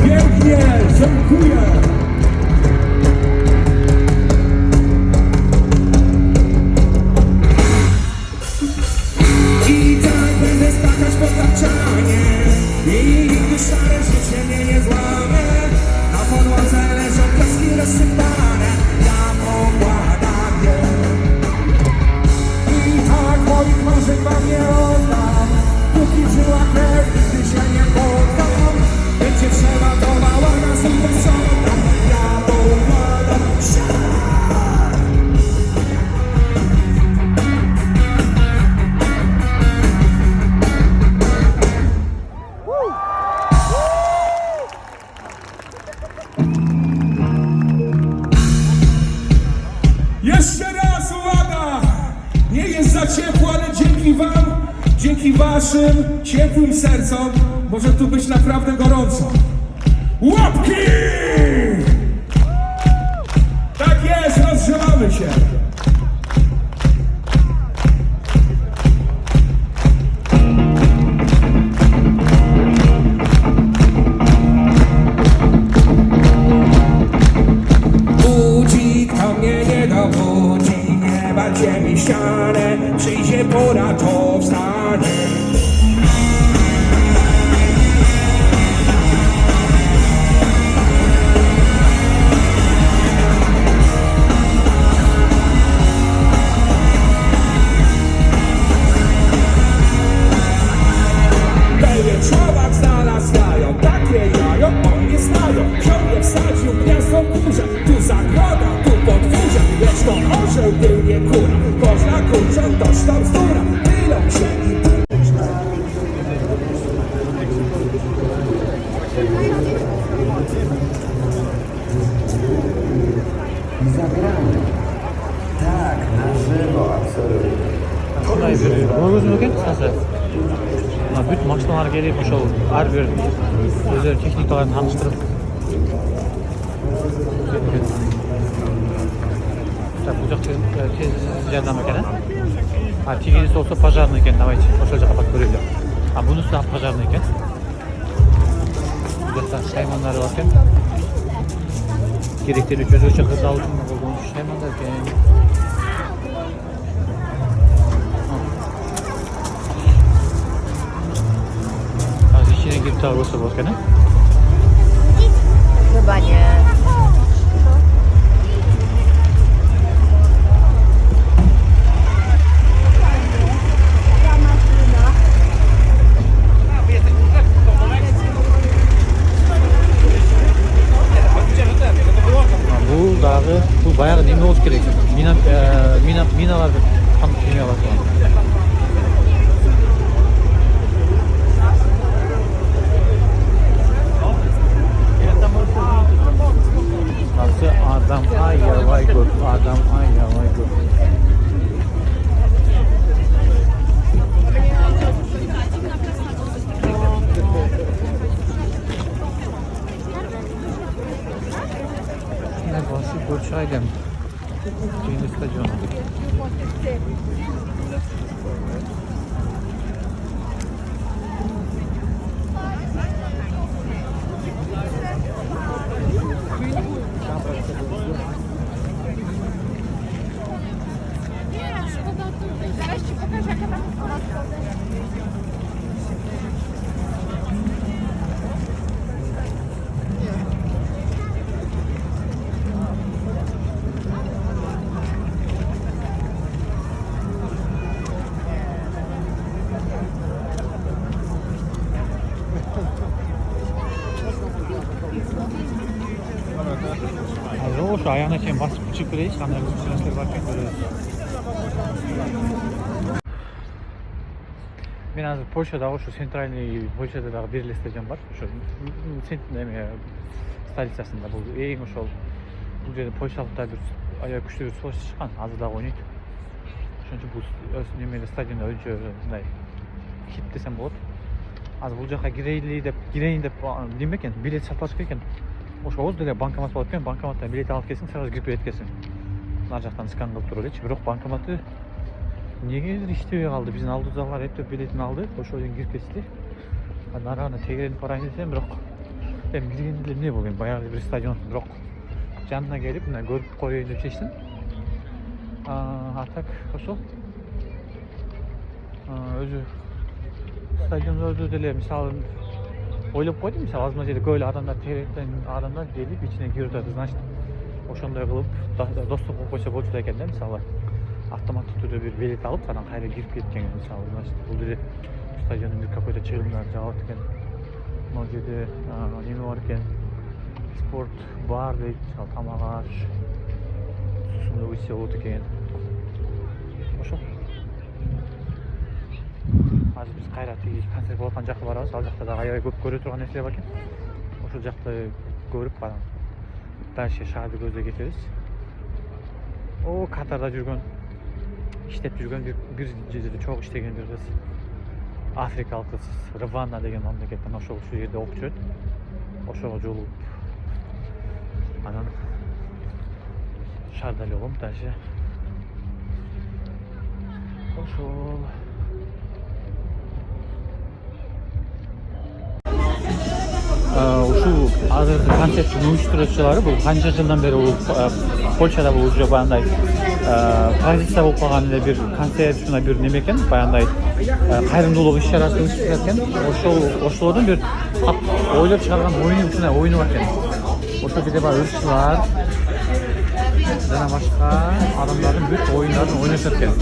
Pięknie, dziękuję. I tak będę skakać po tapczanie i nigdy szare życie mnie nie złamie. Na podłodze leżą klaski rozsypane, ja pokładam je. I tak moich marzeń wam nie oddam, póki żyła krew, nigdy się nie poddam. Będzie trzeba do bałagan sprzątam, ja pokładam się. Jeszcze raz uwaga! Nie jest za ciepło, ale dzięki wam, dzięki waszym ciepłym sercom może tu być naprawdę gorąco. Łapki! Tak jest, rozgrzewamy się. Budzik to mnie nie dobudzi, nie bardziej mi ścianę, przyjdzie pora, to wstanę. Pewien człowiek znalazł jajo, takie jajo oni znają. Wziął je, wsadził gniazdo kurze, tu zagroda, tu podwórze. Lecz to orzeł był nie kura, można kurczą toż to bzdura. Tylą się i Zagramy. Tak, na żywo, absolutnie. Şunday bir ko'rgazma ekan qisqasi. Bütün mashinalar kelib o'sha har bir o'zlari texnikalarni tanishtirib bu yoqda tez yordam ekan. Ha, tegisi olsa пожарный ekan, давайте o'sha yoqqa qarab ko'raylik. Ha, bunisi ham пожарный ekan. Bu yoqda hayvonlar bor ekan. Kerakli uchun o'sha qizlar uchun bo'lgan hayvonlar ekan. Girip tarlası bakana. Chyba nie. Bu dağı, bu bayağı nemli olsun gerek. Minalar tam bilmiyorlar şu an. Adam ay yavay gör, adam ay yavay gör. Ne başı Gürçay'dan Ceyni Stadyonu. Zaraz ci pokażę, jaka tam ayağına keyin basıp çıkıp ko'raylik, qanday narsalar bor ekan ko'raylik. Men hozir Polshada, shu sentralniy Polshada Berli stadion bor. O'sha stolitsasida bu eng o'sha bu yerda Polshaliklar bir ayoq kuchli bir sportchi chiqqan, hozirda o'ynaydi. O'shaning uchun bu nimaga stadionda o'yinchi bunday hit desam bo'ladi. Hozir bu yoqqa gireyin deb nima ekan, bilet sotish ekan. O'sha o'zida bankomat bor ekan, bankomatdan bilet olib kelsin, sразу kirib ketsin. Nar yoqdan skan qilib turaylik, biroq bankomatni nega ishlay qoldi? Bizning oldimizdagilar aytib biletini oldi, o'sha yerdan kirib ketdi. Narani tegirini qarayman desam, biroq ben bilganda ne bo'lgan, boyagi bir stadion, biroq janna kelib, buni ko'rib qo'yaylik deb chechdim. Atak o'sha o'zi stadionda o'zida misol o'ylab qo'ydim, misol hozir ko'ylak odamlar kelib ichine kirdi, значит, o'shanday qilib dostуп qilib qo'ysa bo'ladi ekanda, misol avtomatik turda bir bilet olib, sana qayerga kirib ketgan, misol, значит, bu yerda stadionda bir какой-то chirimlar javob ekan. Bu yerda nima bor ekan? Sport bar deydi, misol tomoq ash, susumli o'ysa o't ekan. O'sha. Hozir biz qayratdik, konsert bo'lgan joqqa boramiz. Hozir yoqda ayoq ko'p ko'rib turgan narsalar bor ekan. O'sha joqda ko'rib boramiz. Dальше shaharni ko'zdan kechiramiz. O Katarda yurgan, ishlab yurgan bir yerda çok ishlagan bir qiz. Afrikalik qiz, Rwanda degan mamlakatdan o'sha shu yerda o'qib yurdi. O'shaga yo'lib anan shaharda yo'lim tashi. Oşol. Şu hozirgi konsertni uyushtiruvchilari bu qancha yildan beri u Polshada bu уже bayanday traditsiya bo'lib qolganida bir konsert shunday bir nima ekan, bayanday qayrımdılık işarası uyushtirgan. O'shalardan bir o'ylab chiqargan o'yini bor ekan. O'sha yerda bor o'yinchilar yana boshqa odamlarning bir o'yinlarini o'ynashayotgan.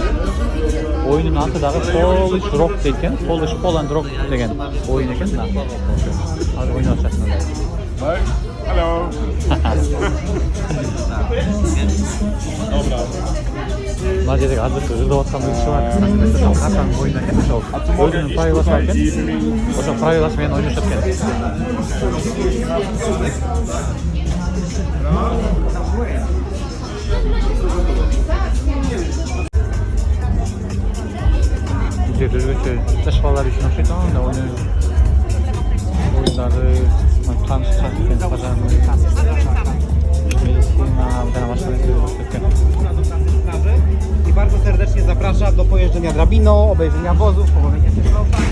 Oyunun altidagi Polish Rock degan, Polish Poland Rock degan o'yin ekan. Hozir o'ynashasizlar. Hello. Madridagi hozir yurayotgan bir kishi bor. Qatdan o'ynagan ekan, o'zining pravilasi ekan. O'sha pravilasi bilan o'ynashayotgan. Düzgünce dışvalar için o şeyden da oyunları tanıştırırken kazanmayı medycyna, I bardzo serdecznie zapraszam do pojeżdżenia drabiną, obejrzenia wozów, położenia się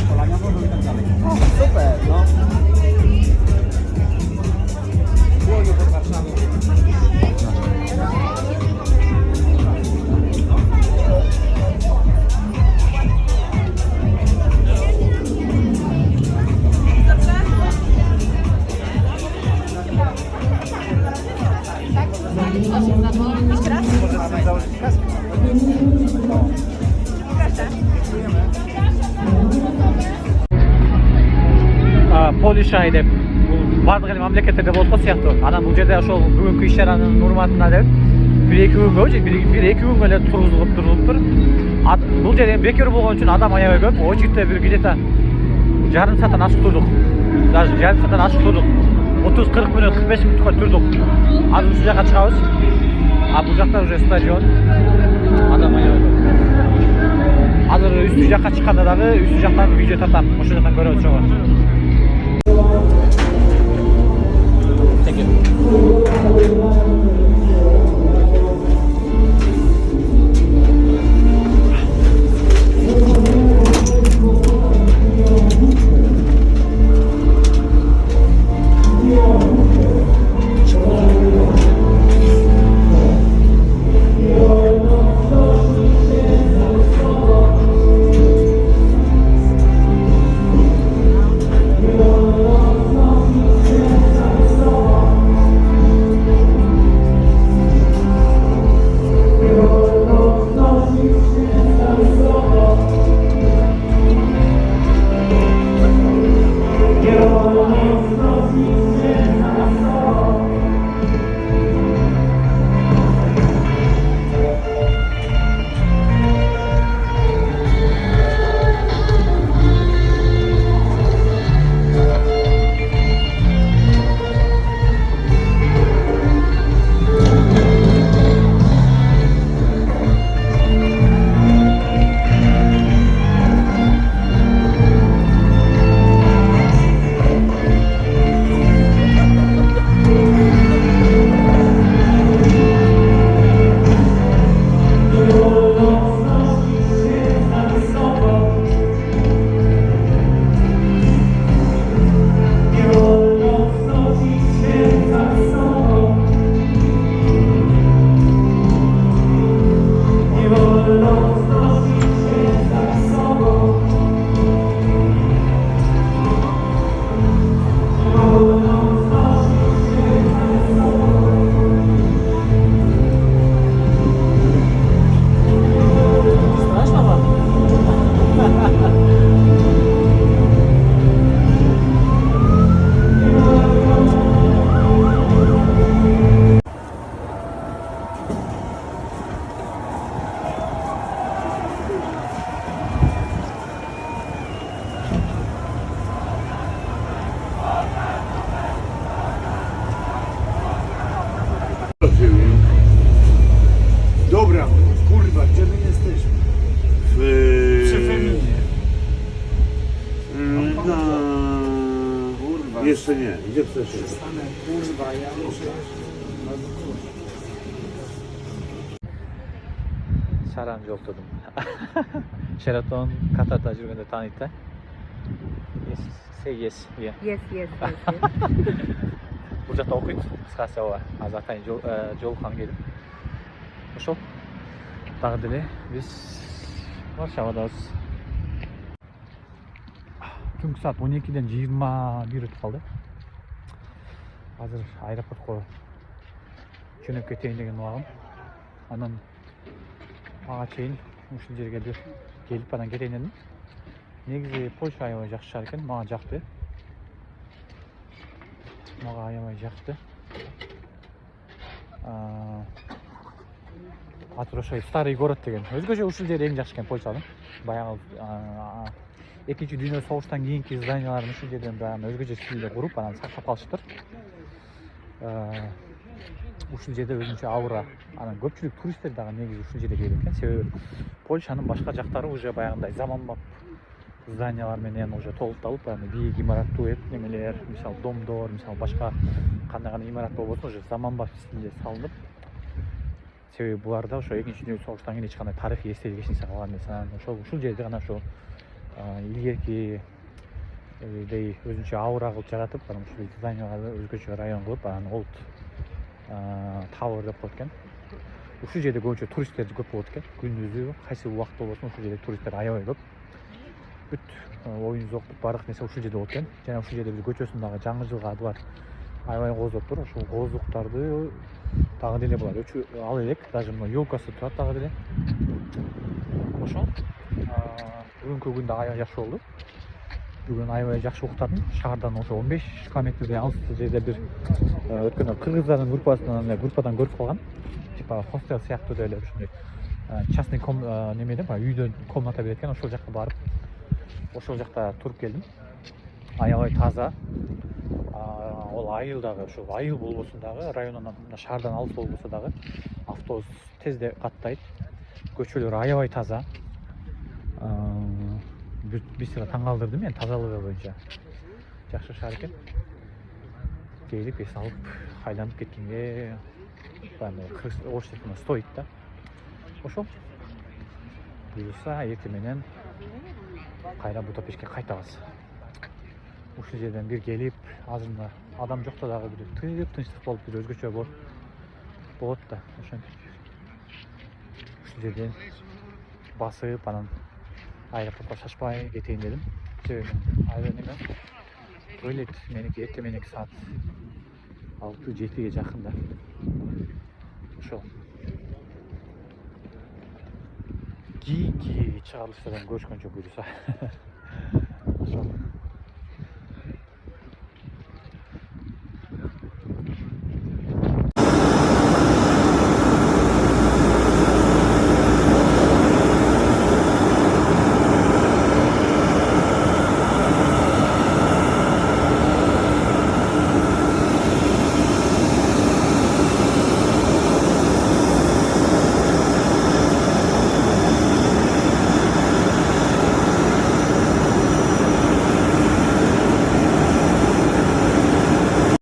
polania wozów i tak dalej. Super, no. Dłoniu pod Warszawą. Jeszcze raz? Możemy założyć kask? Polsha deb bardıq mamlakatlarda bo'lgan сияқты. Ana bu yerda o'sha bugungi ishlarning hurmatini deb bir-ikki kunga turg'izilib tur. Bu yerda ham bekor bo'lgan uchun odam oyog'i ko'p. O yerda bir где-то жарым сааттан ашып turdik. Даже жарым сааттан ашып turdik. 30-40 minut, 45 minutga turdik. Hozir shu yoqqa chiqamiz. Bu yoqda уже stadion. Adam oyog'i ko'p. Hozir üst yoqqa chiqqanda üst yoqdan video tortamiz. O'sha yoqdan ko'ramiz sho'g'on. Thank you. jeszcze nie. Gdzie chcesz jeszcze? Stanę, kurwa, ja muszę jeszcze. Saran жолтодум. Sheraton Katarda жүргөндө таанıyт да. Yes, say yes. Yeah. Yes, yes, yes, yes. Бул жакта окуйт. Кыскасы ооба. Азыр атайын жолуккан келип. Ошол. Дагы деле биз Варшавадабыз. Түнкү саат 12-ден 21 өтүп калды. Азыр аэропортко жөнөп кетейин деген убагым. Анан мага чейин ушул жерге келип анан кетейин дедим. Негизи Польша аябай жакшы шаар экен, мага жакты. Мага аябай жакты. Атыр ошо старый город деген. Өзгөчө ушул жери эң жакшы экен Польшанын. Баягы экинчи дүйнө согуштан кийинки зданияларын ушул жерден баягы өзгөчө стилде куруп, анан сактап калышыптыр. Ушул жерде өзүнчө аура. Анан көпчүлүк туристтер дагы негизи ушул жерге келет экен. Себеби Польшанын башка жактары уже баягындай заманбап зданиялар менен уже толукталып, баягы бийик имараттуу немелер, мисалы домдор, мисалы башка кандай имарат болбосун уже заманбап стилде салынып. Себеби буларда ошо экинчи дүйнөлүк согуштан кийин эч кандай тарыхый эстелик эч нерсе калган эмес. Анан ушул жерде гана ошо илгерки өзүнчө аура кылып жаратып, анан ушул зданияларды өзгөчө район кылып, анан Old Tower деп коет экен. Ушул жерде көбүнчө туристтер көп болот экен. Күндүзү кайсы убакыт болбосун ушул жерде туристтер аябай көп. Бүт оюн зок, бардык нерсе ушул жерде болот экен. Жана ушул жерде биз көчөсүндөгү жаңы жылга аты бар. Аябай кооздоптур. Ошол кооздуктарды дагы деле булар ал элек, даже мына ёлкасы турат дагы деле. Ошол бүгүнкү күн да аябай жакшы болду. Бүгүн аябай жакшы уктадым. Шаардан ошо 15 километрдей алыс жерде бир өткөндө кыргыздардын группадан көрүп калган. Типа хостел сыяктуу деле ушундай частный немеде үйдөн комната берет экен. Ошол жакка барып, ошол жакта туруп келдим. Аябай таза. Ол айыл дагы, ошол айыл болбосун дагы, районунан шаардан алыс болбосо дагы автобус тезде каттайт. Көчөлөр аябай таза. Биз таң калтырды мен тазалыгы боюнча. Жакшы шаар экен. Келип эс алып айланып кеткенге орус телефону стоит да. Ошол. Буюрса эртең менен кайра Будапештке кайтабыз. Ушул жерден бир келип, азыр мына адам жокто дагы бир тынчтык болуп бир өзгөчө болот да. Ошентип ушул жерден басып, анан аэропортко шашпай кетейин дедим. Себеби тойлет меники эртең мененки саат 6-7ге жакын да. Ошол кийинки чыгарылыштардан көрүшкөнчө буюрса. Ошол